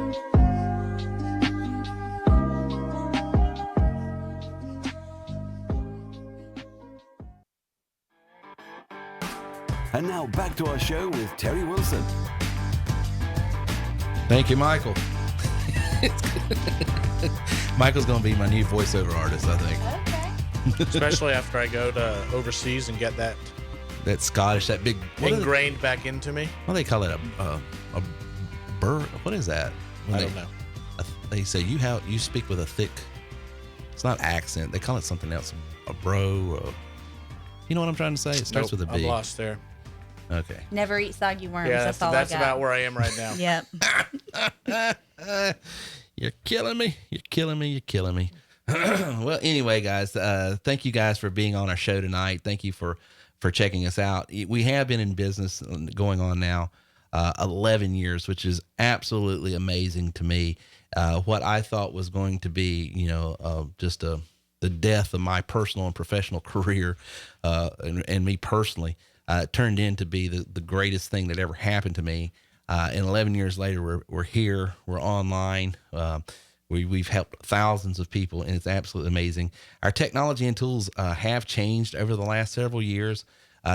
And now back to our show with Terry Wilson.
Thank you, Michael. Michael's going to be my new voiceover artist, I think.
Okay. Especially after I go to overseas and get that
Scottish, that big
ingrained back into me.
What do they call it? A burr? What is that?
I don't know.
They say you speak with a thick. It's not accent. They call it something else. A bro. You know what I'm trying to say? It starts with a B.
I'm lost there.
Okay.
Never eat soggy worms.
Yeah,
that's all
that's
I got.
about where I am right now.
Yep.
You're killing me. You're killing me. You're killing me. Well, anyway, guys, thank you guys for being on our show tonight. Thank you for checking us out. We have been in business going on now 11 years, which is absolutely amazing to me. What I thought was going to be, just the death of my personal and professional career, and me personally, turned into be the greatest thing that ever happened to me. And 11 years later, we're here, we're online. We've helped thousands of people, and it's absolutely amazing. Our technology and tools have changed over the last several years.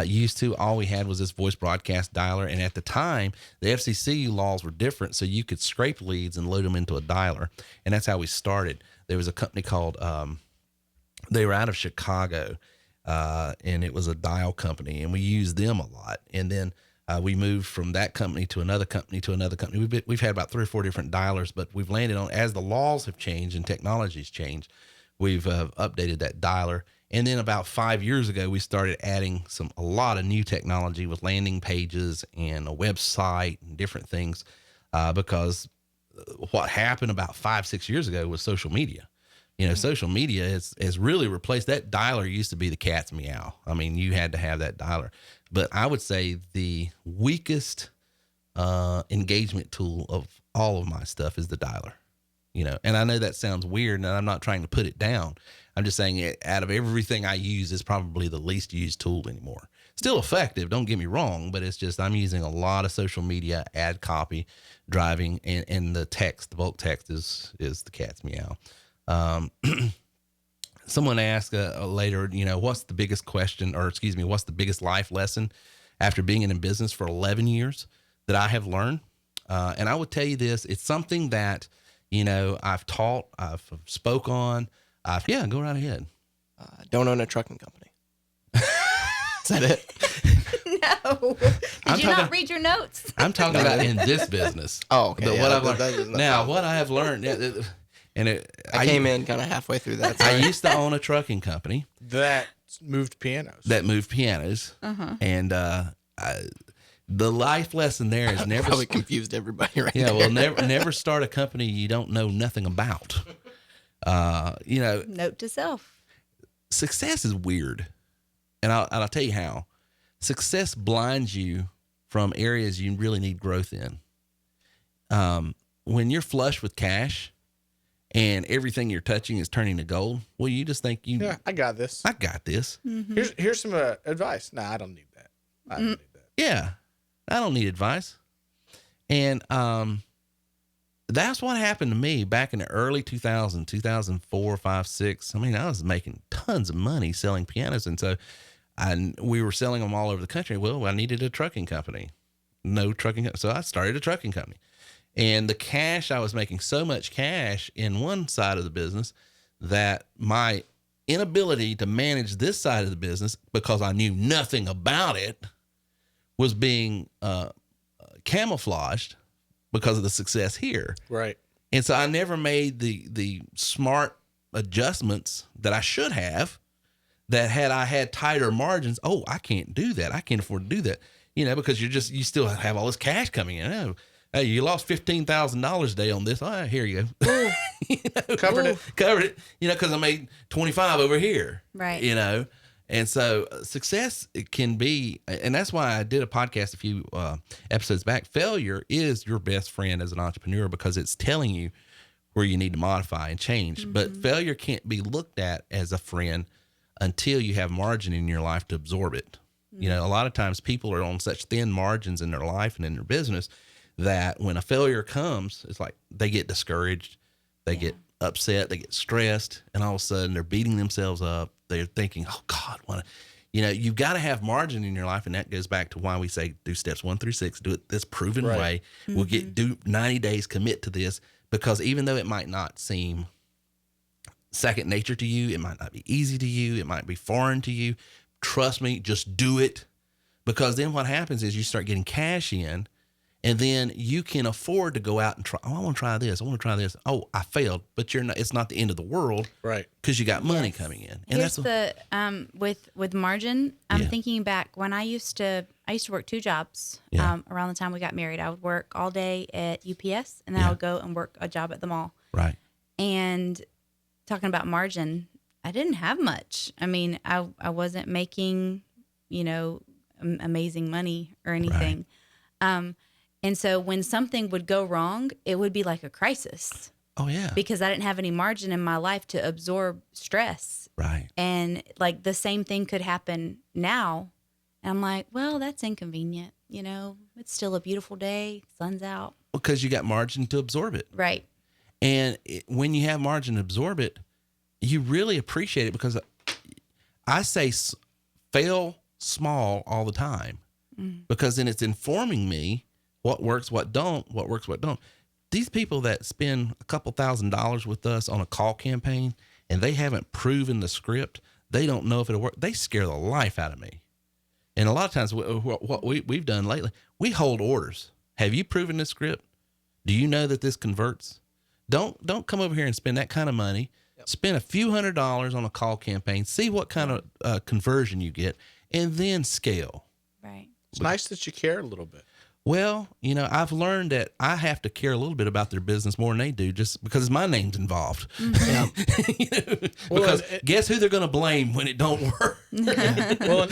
Used to, all we had was this voice broadcast dialer, and at the time, the FCC laws were different, so you could scrape leads and load them into a dialer, and that's how we started. There was a company called, they were out of Chicago, and it was a dial company, and we used them a lot, and then we moved from that company to another company to another company. We've had about 3 or 4 different dialers, but we've landed on, as the laws have changed and technology's changed, we've updated that dialer. And then about 5 years ago, we started adding a lot of new technology with landing pages and a website and different things, because what happened about 5-6 years ago was social media. Social media has really replaced that dialer. Used to be the cat's meow. I mean, you had to have that dialer. But I would say the weakest engagement tool of all of my stuff is the dialer. And I know that sounds weird, and I'm not trying to put it down. I'm just saying out of everything I use, is probably the least used tool anymore. Still effective, don't get me wrong, but it's just I'm using a lot of social media, ad copy, driving, and the text, the bulk text is the cat's meow. Someone asked later, what's the biggest what's the biggest life lesson after being in business for 11 years that I have learned? And I would tell you this, it's something that, I've taught, I've spoke on. Go right ahead.
Don't own a trucking company. Is that it?
No. Did you not read your notes?
I'm talking about in this business.
Oh, okay.
What I've learned. Now, what I have learned,
I came in kind of halfway through that.
I used to own a trucking company
that moved pianos.
And the life lesson there is never
probably confused everybody right there.
Well, never start a company you don't know nothing about.
Note to self.
Success is weird, and I'll tell you how. Success blinds you from areas you really need growth in. When you're flush with cash and everything you're touching is turning to gold. Well, you just think
I got this.
I got this.
Here's some advice. Nah, I don't need that. I don't need that.
Yeah, I don't need advice. And that's what happened to me back in the early 2000s, 2004, 5, 6. I mean, I was making tons of money selling pianos. And so we were selling them all over the country. Well, I needed a trucking company. No trucking. So I started a trucking company. And the cash, I was making so much cash in one side of the business that my inability to manage this side of the business, because I knew nothing about it, was being camouflaged because of the success here.
Right.
And so I never made the smart adjustments that I should have, that had I had tighter margins. Oh, I can't do that. I can't afford to do that. Because you still have all this cash coming in. Oh, hey, you lost $15,000 a day on this. Oh, here you go. Covered it, because I made 25 over here.
Right.
And so success can be, and that's why I did a podcast a few episodes back. Failure is your best friend as an entrepreneur, because it's telling you where you need to modify and change. But failure can't be looked at as a friend until you have margin in your life to absorb it. A lot of times people are on such thin margins in their life and in their business that when a failure comes, it's like they get discouraged, they get upset, they get stressed, and all of a sudden they're beating themselves up. They're thinking, oh God, you've got to have margin in your life. And that goes back to why we say do steps 1 through 6, do it this proven way. We'll do 90 days, commit to this, because even though it might not seem second nature to you, it might not be easy to you, it might be foreign to you. Trust me, just do it. Because then what happens is you start getting cash in, and then you can afford to go out and try. Oh, I want to try this. I want to try this. Oh, I failed, but it's not the end of the world,
right?
Because you got money coming in. And
here's with margin. I'm thinking back when I used to work 2 jobs. Around the time we got married, I would work all day at UPS, and then I would go and work a job at the mall.
Right.
And talking about margin, I didn't have much. I mean, I wasn't making, amazing money or anything. Right. And so when something would go wrong, it would be like a crisis.
Oh, yeah.
Because I didn't have any margin in my life to absorb stress.
Right.
And like the same thing could happen now. And I'm like, well, that's inconvenient. It's still a beautiful day. Sun's out.
Because you got margin to absorb it.
Right.
And when you have margin to absorb it, you really appreciate it, because I say fail small all the time, because then it's informing me what works, what works, what don't. These people that spend a couple $1,000s with us on a call campaign and they haven't proven the script, they don't know if it'll work. They scare the life out of me. And a lot of times what we've done lately, we hold orders. Have you proven this script? Do you know that this converts? Don't come over here and spend that kind of money. Spend a few $100s on a call campaign, see what kind of conversion you get, and then scale.
Right.
It's nice that you care a little bit.
Well, I've learned that I have to care a little bit about their business more than they do, just because my name's involved. Because guess who they're going to blame when it don't work?
Well,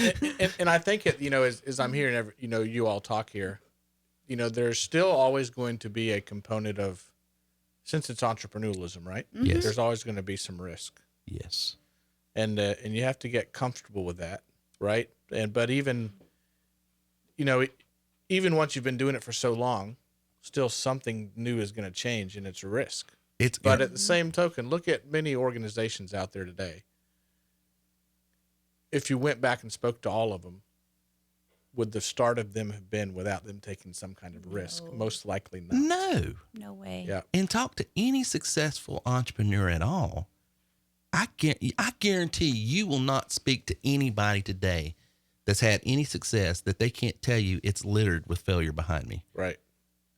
and I think as I'm hearing you all talk here, there's still always going to be a component of, since it's entrepreneurialism, right?
Yes.
There's always going to be some risk.
Yes.
And you have to get comfortable with that, right? But even once you've been doing it for so long, still something new is going to change, and it's a risk. But at the same token, look at many organizations out there today. If you went back and spoke to all of them, would the start of them have been without them taking some kind of risk? Most likely not.
No way.
Yeah.
And talk to any successful entrepreneur at all. I guarantee you will not speak to anybody today that's had any success that they can't tell you it's littered with failure behind me.
Right.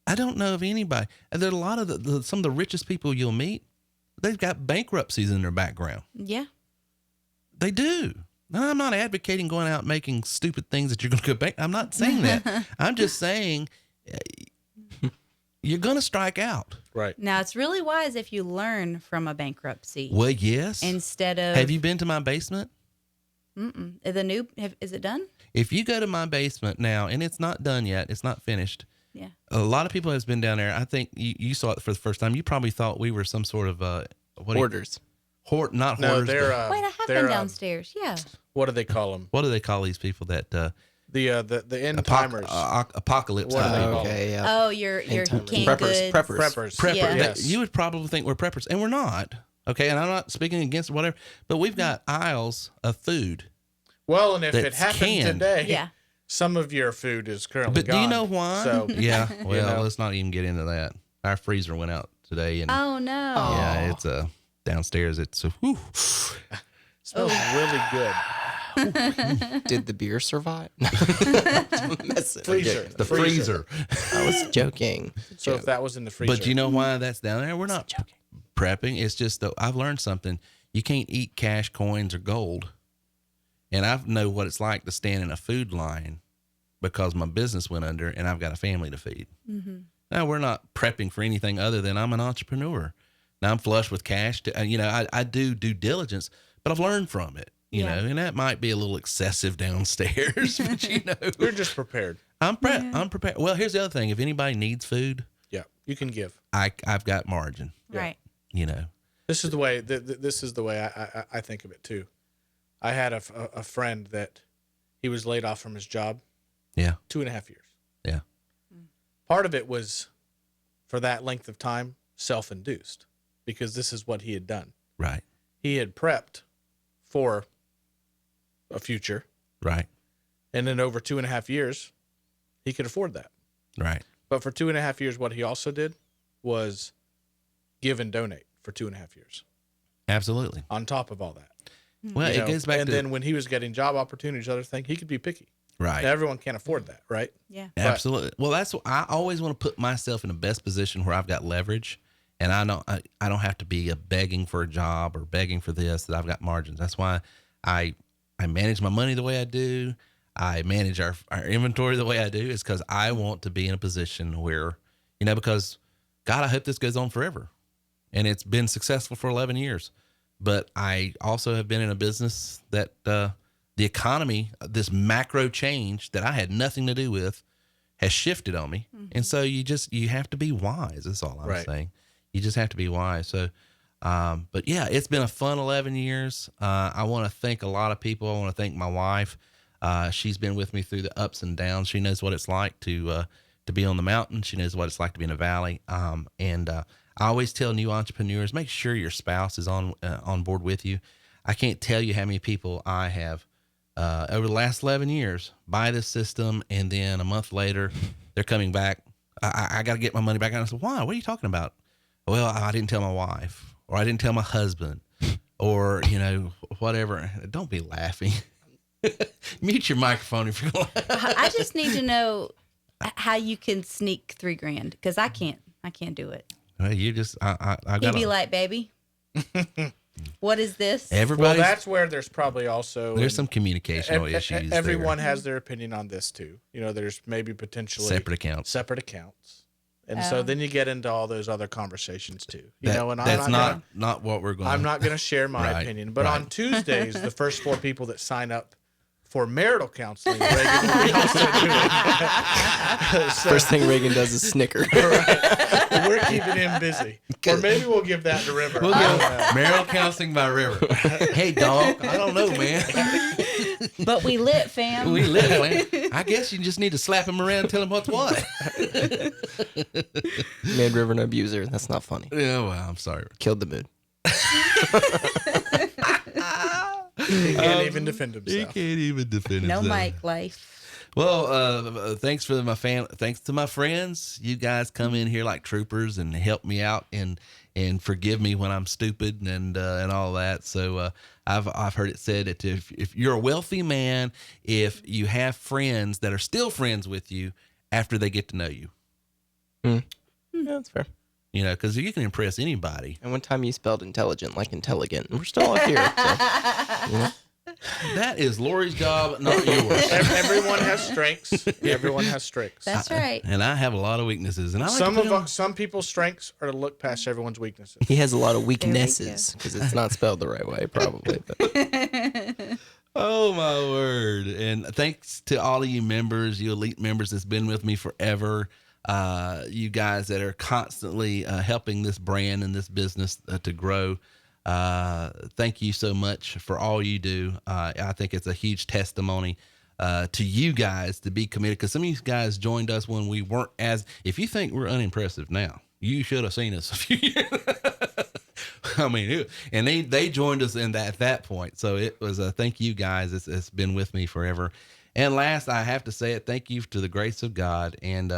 I don't know of anybody. And there are a lot of some of the richest people you'll meet, they've got bankruptcies in their background.
Yeah.
They do. Now, I'm not advocating going out and making stupid things that you're going to go back. I'm not saying that. I'm just saying you're going to strike out.
Right.
Now, it's really wise if you learn from a bankruptcy.
Well, yes.
Instead of...
Have you been to my basement?
Is it done?
If you go to my basement now, and it's not done yet, it's not finished.
Yeah.
A lot of people has been down there. I think you saw it for the first time. You probably thought we were some sort of
Hoarders.
Not
No,
hoarders.
they're
but
Wait, I have been downstairs. Yeah.
what do they call them?
what do they call these people that
The end timers.
apocalypse?
What do they call
Okay,
them?
yeah.
Oh, your
End-timers.
canned
Preppers.
goods.
Preppers.
Prepper.
Yeah.
Yes.
You would probably think we're preppers, and we're not. Okay, and I'm not speaking against whatever, but we've got aisles of food.
Well, and if it
That's
happened
canned.
today,
Yeah.
some of your food is currently
But
gone.
do you know why?
So,
Yeah. Well,
know.
let's not even get into that. Our freezer went out today, and
Oh no.
yeah, it's downstairs. It's whew.
smells really good.
Did the beer survive?
Freezer.
The freezer.
I was joking.
So if that was in the freezer.
But you know why that's down there? We're not prepping. It's just that I've learned something. You can't eat cash, coins, or gold. And I know what it's like to stand in a food line because my business went under and I've got a family to feed.
Mm-hmm.
Now, we're not prepping for anything other than I'm an entrepreneur. Now, I'm flush with cash. I do due diligence, but I've learned from it, you know, and that might be a little excessive downstairs, but
You're just prepared.
I'm prepared. Well, here's the other thing. If anybody needs food,
Yeah, you can give.
I've got margin,
Right.
you know.
This is the way. This is the way I think of it too. I had a friend that he was laid off from his job.
Yeah.
2.5 years.
Yeah.
Part of it was, for that length of time, self-induced, because this is what he had done.
Right.
He had prepped for a future.
Right.
And then over 2.5 years, he could afford that.
Right.
But for 2.5 years, what he also did was give and donate for 2.5 years.
Absolutely.
On top of all that.
Well, it goes back
and
to
then when he was getting job opportunities, other thing, he could be picky.
right.
Now, everyone can't afford that, right?
Yeah.
Absolutely. Well, that's what I always want to put myself in the best position where I've got leverage, and I don't have to be begging for a job or begging for this. That I've got margins. That's why I manage my money the way I do. I manage our inventory the way I do. Is because I want to be in a position where, because God, I hope this goes on forever, and it's been successful for 11 years. But I also have been in a business that the economy, this macro change that I had nothing to do with, has shifted on me. Mm-hmm. And so you have to be wise. That's all I'm saying. You just have to be wise. So, but yeah, it's been a fun 11 years. I want to thank a lot of people. I want to thank my wife. She's been with me through the ups and downs. She knows what it's like to be on the mountain. She knows what it's like to be in a valley. I always tell new entrepreneurs, make sure your spouse is on board with you. I can't tell you how many people I have over the last 11 years buy this system, and then a month later they're coming back. I got to get my money back. And I said, why? What are you talking about? Well, I didn't tell my wife, or I didn't tell my husband, or, whatever. Don't be laughing. Mute your microphone if you're going to laugh.
I just need to know how you can sneak $3,000, because I can't do it.
Well, you just, I
He'd
got
be like, baby, what is this?
everybody.
Well, that's where there's probably also
There's some communicational issues.
Everyone
there.
has their opinion on this too. There's maybe potentially
Separate accounts.
And so then you get into all those other conversations too. And
that's not what we're going.
I'm not going to share my
Right,
opinion, but
right.
on Tuesdays, the first 4 people that sign up for marital counseling, Reagan will be also doing. So,
First thing Reagan does is snicker.
right. We're keeping him busy. Or maybe we'll give that to River.
We'll go marital counseling by River. Hey, dog. I don't know, man.
But we lit, fam.
We lit, man. I guess you just need to slap him around and tell him what's what.
Made River an abuser. That's not funny.
Yeah, well, I'm sorry.
Killed the mood.
He can't even defend himself.
He can't even defend
No
himself.
mic life.
Well, thanks to my friends. You guys come in here like troopers and help me out and forgive me when I'm stupid and all that. So I've heard it said that if you're a wealthy man, if you have friends that are still friends with you after they get to know you.
Yeah, that's fair.
Because you can impress anybody.
And one time you spelled intelligent like intelligent, and we're still all here. So,
That is Lori's job, not yours.
Everyone has strengths. Everyone has strengths.
That's right.
And I have a lot of weaknesses. And I like
some people's strengths are to look past everyone's weaknesses.
He has a lot of weaknesses because it's not spelled the right way, probably. But.
Oh, my word. And thanks to all of you members, you elite members that's been with me forever. you guys that are constantly helping this brand and this business to grow. Thank you so much for all you do. I think it's a huge testimony to you guys to be committed, because some of you guys joined us when we weren't if you think we're unimpressive now, you should have seen us a few years. I mean, and they joined us at that point. So it was a thank you guys. It's been with me forever. And last, I have to say it. Thank you to the grace of God. And,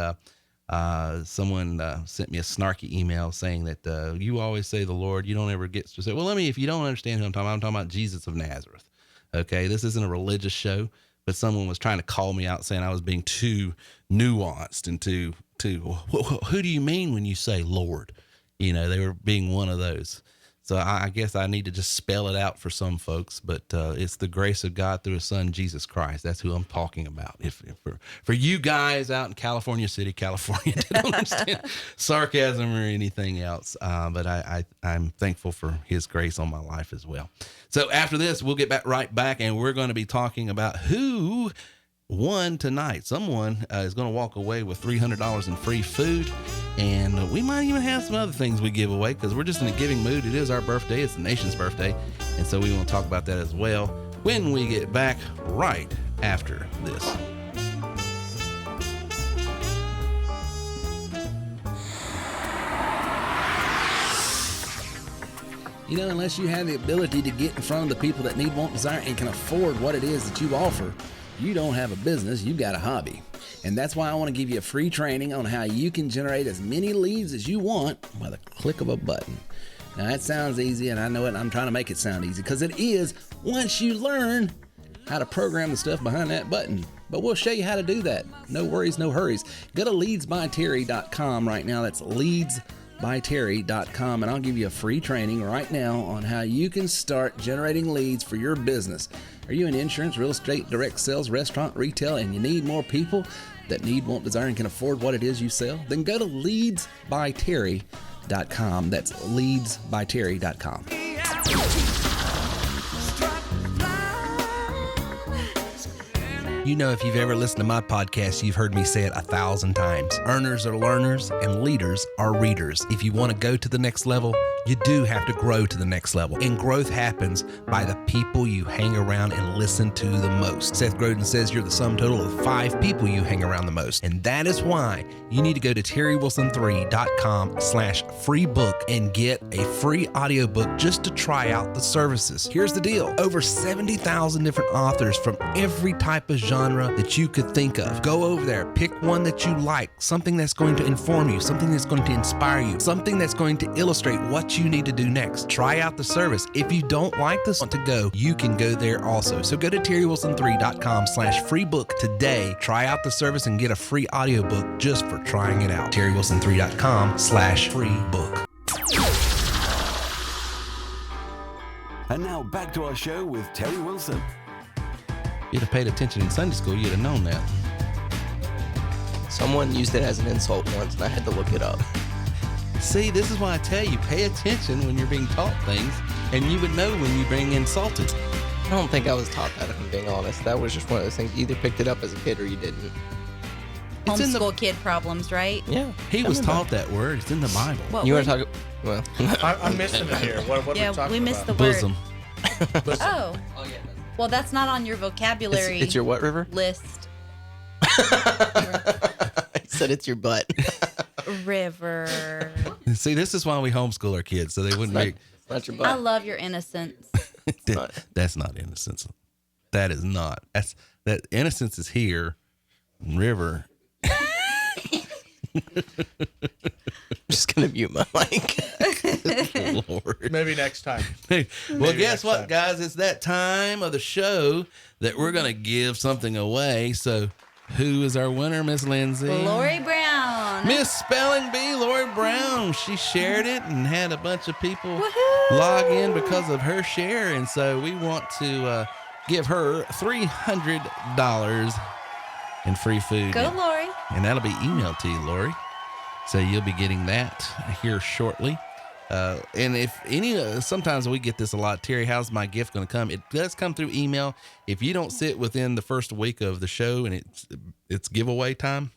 someone sent me a snarky email saying that you always say the Lord, you don't ever get specific. Well, if you don't understand who I'm talking about Jesus of Nazareth. Okay. This isn't a religious show, but someone was trying to call me out saying I was being too nuanced and too, who do you mean when you say Lord? They were being one of those. So I guess I need to just spell it out for some folks, but it's the grace of God through his son, Jesus Christ. That's who I'm talking about. If for you guys out in California City, California, that don't understand sarcasm or anything else. But I'm thankful for his grace on my life as well. So after this, we'll get right back, and we're going to be talking about who won tonight. Someone is going to walk away with $300 in free food, and we might even have some other things we give away because we're just in a giving mood. It is our birthday. It's the nation's birthday, and so we want to talk about that as well when we get back right after this.
Unless you have the ability to get in front of the people that need, want, desire, and can afford what it is that you offer, you don't have a business, you've got a hobby. And that's why I want to give you a free training on how you can generate as many leads as you want by the click of a button. Now that sounds easy, and I know it, and I'm trying to make it sound easy, because it is once you learn how to program the stuff behind that button. But we'll show you how to do that. No worries, no hurries. Go to leadsbyterry.com right now. That's leadsbyterry.com, and I'll give you a free training right now on how you can start generating leads for your business. Are you in insurance, real estate, direct sales, restaurant, retail, and you need more people that need, want, desire, and can afford what it is you sell? Then go to leadsbyterry.com. That's leadsbyterry.com.
If you've ever listened to my podcast, you've heard me say it 1,000 times. Earners are learners and leaders are readers. If you want to go to the next level, you do have to grow to the next level. And growth happens by the people you hang around and listen to the most. Seth Godin says you're the sum total of 5 people you hang around the most. And that is why you need to go to terrywilson3.com/free book and get a free audiobook just to try out the services. Here's the deal. Over 70,000 different authors from every type of genre that you could think of. Go over there, pick one that you like, something that's going to inform you, something that's going to inspire you, something that's going to illustrate what you need to do next. Try out the service. If you don't like this one to go, you can go there also. So go to terrywilson3.com/free book today. Try out the service and get a free audiobook just for trying it out. terrywilson3.com/free book.
And now back to our show with Terry Wilson.
You'd have paid attention in Sunday school, you'd have known that.
Someone used it as an insult once, and I had to look it up.
See, this is why I tell you, pay attention when you're being taught things, and you would know when you're being insulted.
I don't think I was taught that, if I'm being honest. That was just one of those things. You either picked it up as a kid or you didn't.
Homeschool kid problems, right?
Yeah.
He was taught that word. It's in the Bible.
You want to talk? Well,
I'm missing it here. What are we talking about?
We missed the
bosom.
word. Oh. Well, that's not on your vocabulary.
It's your what, River?
List.
I said it's your butt.
River.
See, this is why we homeschool our kids, so they wouldn't make.
It's not your butt.
I love your innocence.
That's not innocence. That is not. That innocence is here. River.
I'm just gonna mute my mic.
Lord.
Maybe next time.
Well, guess what, guys? It's that time of the show that we're going to give something away. So who is our winner, Miss Lindsay?
Lori Brown.
Miss Spelling Bee, Lori Brown. She shared it and had a bunch of people log in because of her share. And so we want to give her $300 in free food.
Go, Lori.
And that'll be emailed to you, Lori. So you'll be getting that here shortly. And if sometimes we get this a lot, Terry, how's my gift going to come? It does come through email. If you don't sit within the first week of the show and it's giveaway time,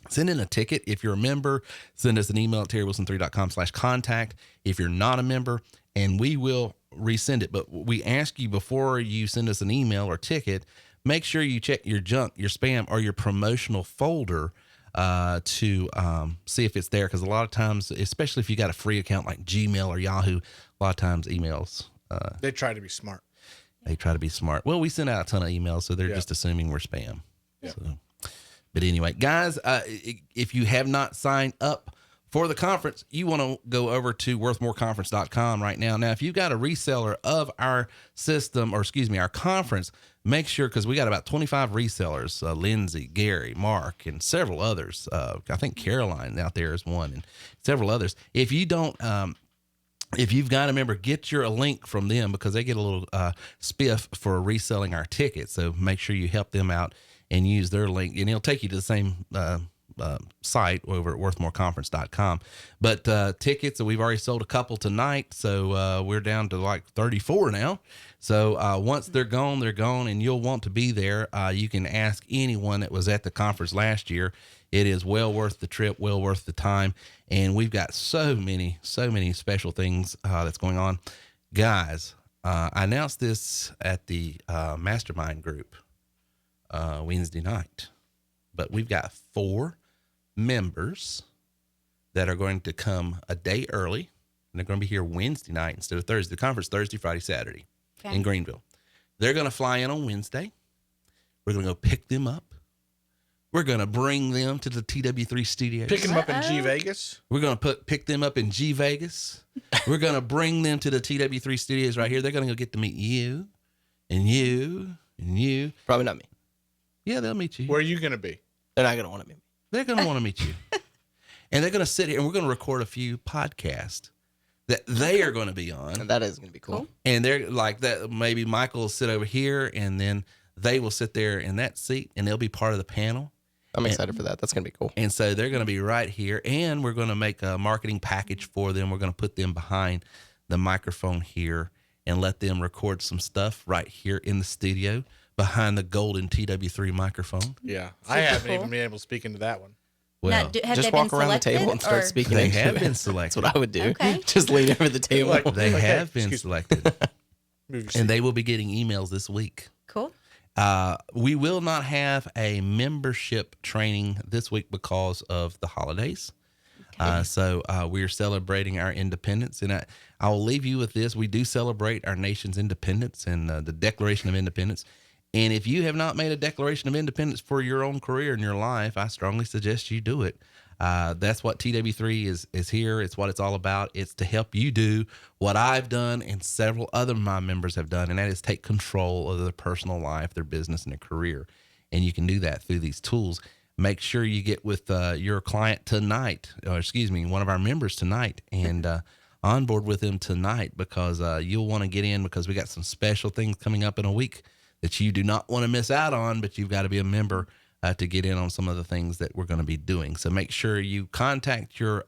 Send in a ticket. If you're a member, send us an email at terrywilson3.com/contact. If you're not a member, and we will resend it. But we ask you before you send us an email or ticket, make sure you check your junk, your spam, or your promotional folder to see if it's there. Because a lot of times, especially if you got a free account like Gmail or Yahoo, a lot of times emails.
They try to be smart.
They try to be smart. Well, we send out a ton of emails, so they're just assuming we're spam.
Yeah.
So. But anyway, guys, if you have not signed up for the conference, you want to go over to worthmoreconference.com right now. Now, if you've got a reseller of our system, or excuse me, our conference, make sure, because we got about 25 resellers, Lindsay, Gary, Mark, and several others. I think Caroline out there is one, and several others. If you don't, if you've got a member, get a link from them, because they get a little spiff for reselling our tickets. So make sure you help them out and use their link, and it'll take you to the same site over at worthmoreconference.com. But tickets, we've already sold a couple tonight, so we're down to like 34 now. So once they're gone, and you'll want to be there. You can ask anyone that was at the conference last year. It is well worth the trip, well worth the time, and we've got so many special things that's going on. Guys, I announced this at the mastermind group Wednesday night, but we've got 4 members that are going to come a day early, and they're going to be here Wednesday night instead of Thursday. The conference Thursday, Friday, Saturday in Greenville. They're going to fly in on Wednesday. We're going to go pick them up. We're going to bring them to the TW3 studios.
Pick them up in G Vegas.
We're going to pick them up in G Vegas. We're going to bring them to the TW3 studios right here. They're going to go get to meet you and you and you.
Probably not me.
Yeah, they'll meet you.
Where are you going to be?
They're not going to want to meet me.
They're going to want to meet you. And they're going to sit here, and we're going to record a few podcasts that they are going to be on.
And that is going to be cool.
And they're like that. Maybe Michael will sit over here, and then they will sit there in that seat, and they'll be part of the panel.
I'm excited for that. That's going to be cool.
And so they're going to be right here, and we're going to make a marketing package for them. We're going to put them behind the microphone here and let them record some stuff right here in the studio behind the golden TW3 microphone.
Yeah. I haven't even been able to speak into that one.
Well,
have
just
they
walk
been
around the table and start
or-
speaking.
They
into
have
it.
been selected.
That's what I would do.
Okay.
Just lean over the table.
They have been
Excuse me.
selected.
Move your seat.
And they will be getting emails this week.
Cool.
We will not have a membership training this week because of the holidays. So we're celebrating our independence. And I will leave you with this. We do celebrate our nation's independence and the Declaration of Independence. And if you have not made a Declaration of Independence for your own career in your life, I strongly suggest you do it. That's what TW3 is here. It's what it's all about. It's to help you do what I've done and several other of my members have done, and that is take control of their personal life, their business, and their career. And you can do that through these tools. Make sure you get with your client tonight, or excuse me, one of our members tonight, and onboard with them tonight, because you'll want to get in, because we got some special things coming up in a week that you do not want to miss out on, but you've got to be a member to get in on some of the things that we're going to be doing. So make sure you contact your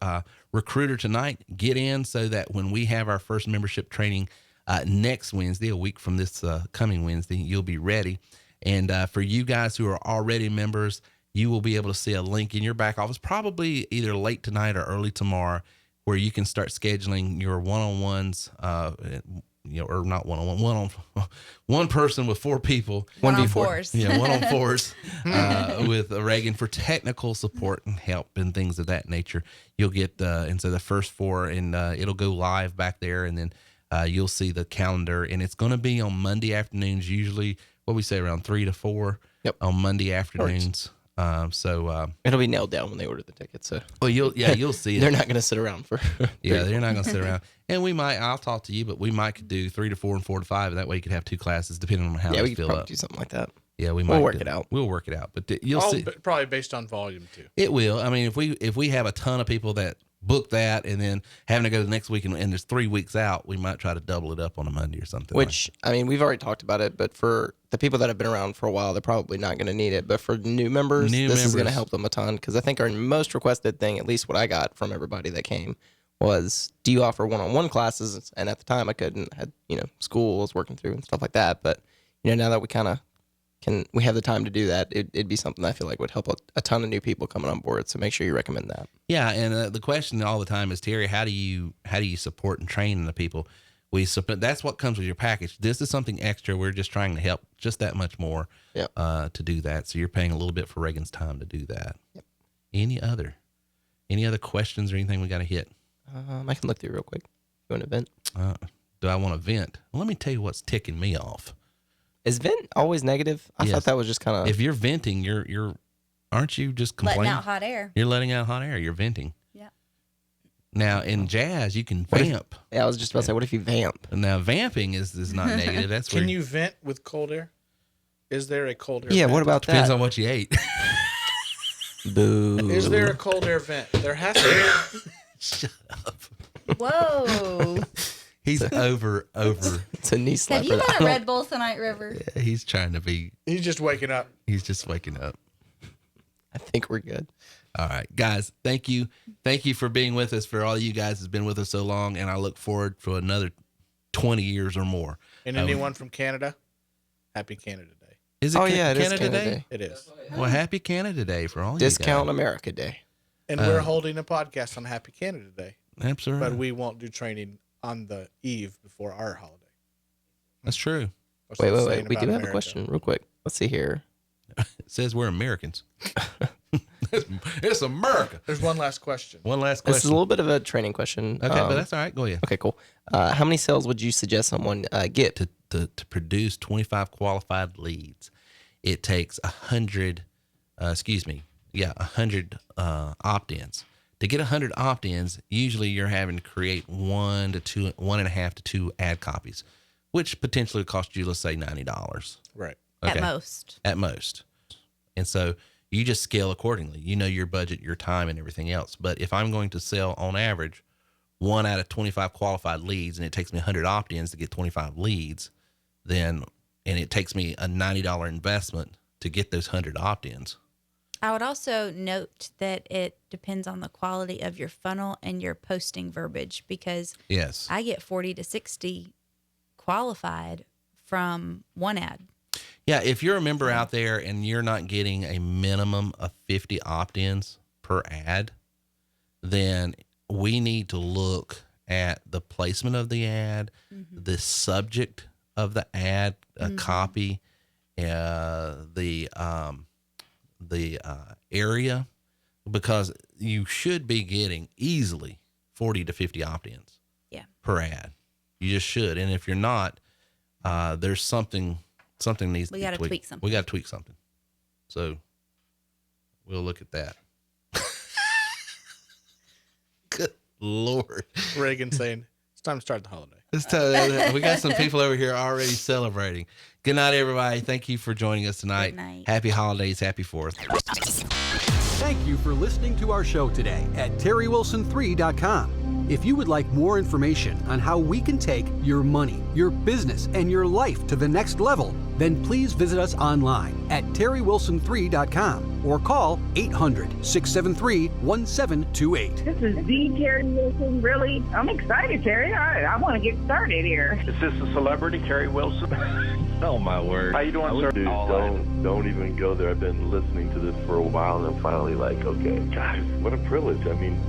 recruiter tonight, get in, so that when we have our first membership training next Wednesday, a week from this coming Wednesday, you'll be ready. And for you guys who are already members, you will be able to see a link in your back office, probably either late tonight or early tomorrow, where you can start scheduling your one-on-ones, or not one-on-one, one person with 4 people.
1v4s.
Yeah, 1-on-4s with Reagan for technical support and help and things of that nature. You'll get, and so the first 4, and it'll go live back there, and then you'll see the calendar, and it's going to be on Monday afternoons, usually, what we say, around 3 to 4 on Monday afternoons.
It'll be nailed down when they order the tickets. So
you'll see it.
They're not going to sit around for.
Yeah, they're not going to sit around. And I'll talk to you, but we might could do 3 to 4 and 4 to 5. And that way you could have 2 classes depending on how
we
they
could
fill
probably
up.
do something like that.
Yeah, we might.
We'll work it out.
We'll work it out. But you'll see.
Probably based on volume too.
It will. I mean, if we have a ton of people that book that and then having to go to the next week and there's 3 weeks out, we might try to double it up on a Monday or something.
Which, I mean, we've already talked about it, but for the people that have been around for a while, they're probably not going to need it. But for new members, this is going to help them a ton, because I think our most requested thing, at least what I got from everybody that came, was, do you offer one-on-one classes? And at the time I couldn't, had, school I was working through and stuff like that. But, now that we kind of we have the time to do that, it'd be something I feel like would help a ton of new people coming on board. So make sure you recommend that.
Yeah, and the question all the time is, Terry, how do you support and train the people? That's what comes with your package. This is something extra. We're just trying to help just that much more to do that. So you're paying a little bit for Reagan's time to do that.
Yep.
Any other questions or anything we got to hit?
I can look through real quick. You want to vent?
Do I want to vent? Well, let me tell you what's ticking me off.
Is vent always negative? I thought that was just kind of.
If you're venting, you're aren't you just complaining?
Letting out hot air.
You're letting out hot air. You're venting.
Yeah.
Now in jazz, you can vamp.
I was just about to say, what if you vamp?
Now vamping is not negative. That's
Can you vent with cold air? Is there a cold air?
Yeah.
vent?
What about
Depends
that?
on what you ate.
Boo.
Is there a cold air vent? There has to be.
Shut up.
Whoa.
He's over.
It's a knee slapper.
Have you had a Red Bull tonight, River?
Yeah, he's trying to be.
He's just waking up.
He's just waking up.
I think we're good.
All right, guys. Thank you for being with us. For all you guys that's been with us so long, and I look forward for another 20 years or more.
And anyone from Canada, happy Canada Day.
Is it?
Oh yeah, it is
Canada
Canada
Day?
Day.
It is.
Well, happy Canada Day for all
Discount
you guys.
America Day.
And we're holding a podcast on Happy Canada Day.
Absolutely.
But we won't do training on the eve before our holiday.
That's true.
Wait. We do have a question real quick. Let's see here.
It says we're Americans. It's America.
There's one last question.
One last question.
This is a little bit of a training question.
Okay, but that's all right. Go ahead.
Okay, cool. How many sales would you suggest someone get
to produce 25 qualified leads? It takes 100 opt-ins. To get 100 opt-ins, usually you're having to create 1.5 to 2 ad copies, which potentially cost you, let's say, $90.
Right.
Okay.
At most.
And so you just scale accordingly. You know your budget, your time, and everything else. But if I'm going to sell, on average, 1 out of 25 qualified leads, and it takes me 100 opt-ins to get 25 leads, and it takes me a $90 investment to get those 100 opt-ins.
I would also note that it depends on the quality of your funnel and your posting verbiage, because
yes,
I get 40 to 60 qualified from one ad.
Yeah, if you're a member out there and you're not getting a minimum of 50 opt-ins per ad, then we need to look at the placement of the ad, the subject of the ad, copy, the area, because you should be getting easily 40 to 50 opt-ins per ad. You just should. And if you're not, there's something needs to be tweaked.
Tweak something.
We got to tweak something. So we'll look at that. Good Lord.
Reagan saying, it's time to start the holiday.
We got some people over here already celebrating. Good night, everybody. Thank you for joining us tonight.
Good night.
Happy holidays. Happy 4th.
Thank you for listening to our show today at TerryWilson3.com. If you would like more information on how we can take your money, your business, and your life to the next level, then please visit us online at TerryWilson3.com or call 800-673-1728.
This is the Terry Wilson. Really? I'm excited, Terry. I want to get started here.
Is this a celebrity, Terry Wilson? Oh, my word. How you doing, sir?
Dude, don't even go there. I've been listening to this for a while, and I'm finally like, okay, guys, what a privilege. I mean,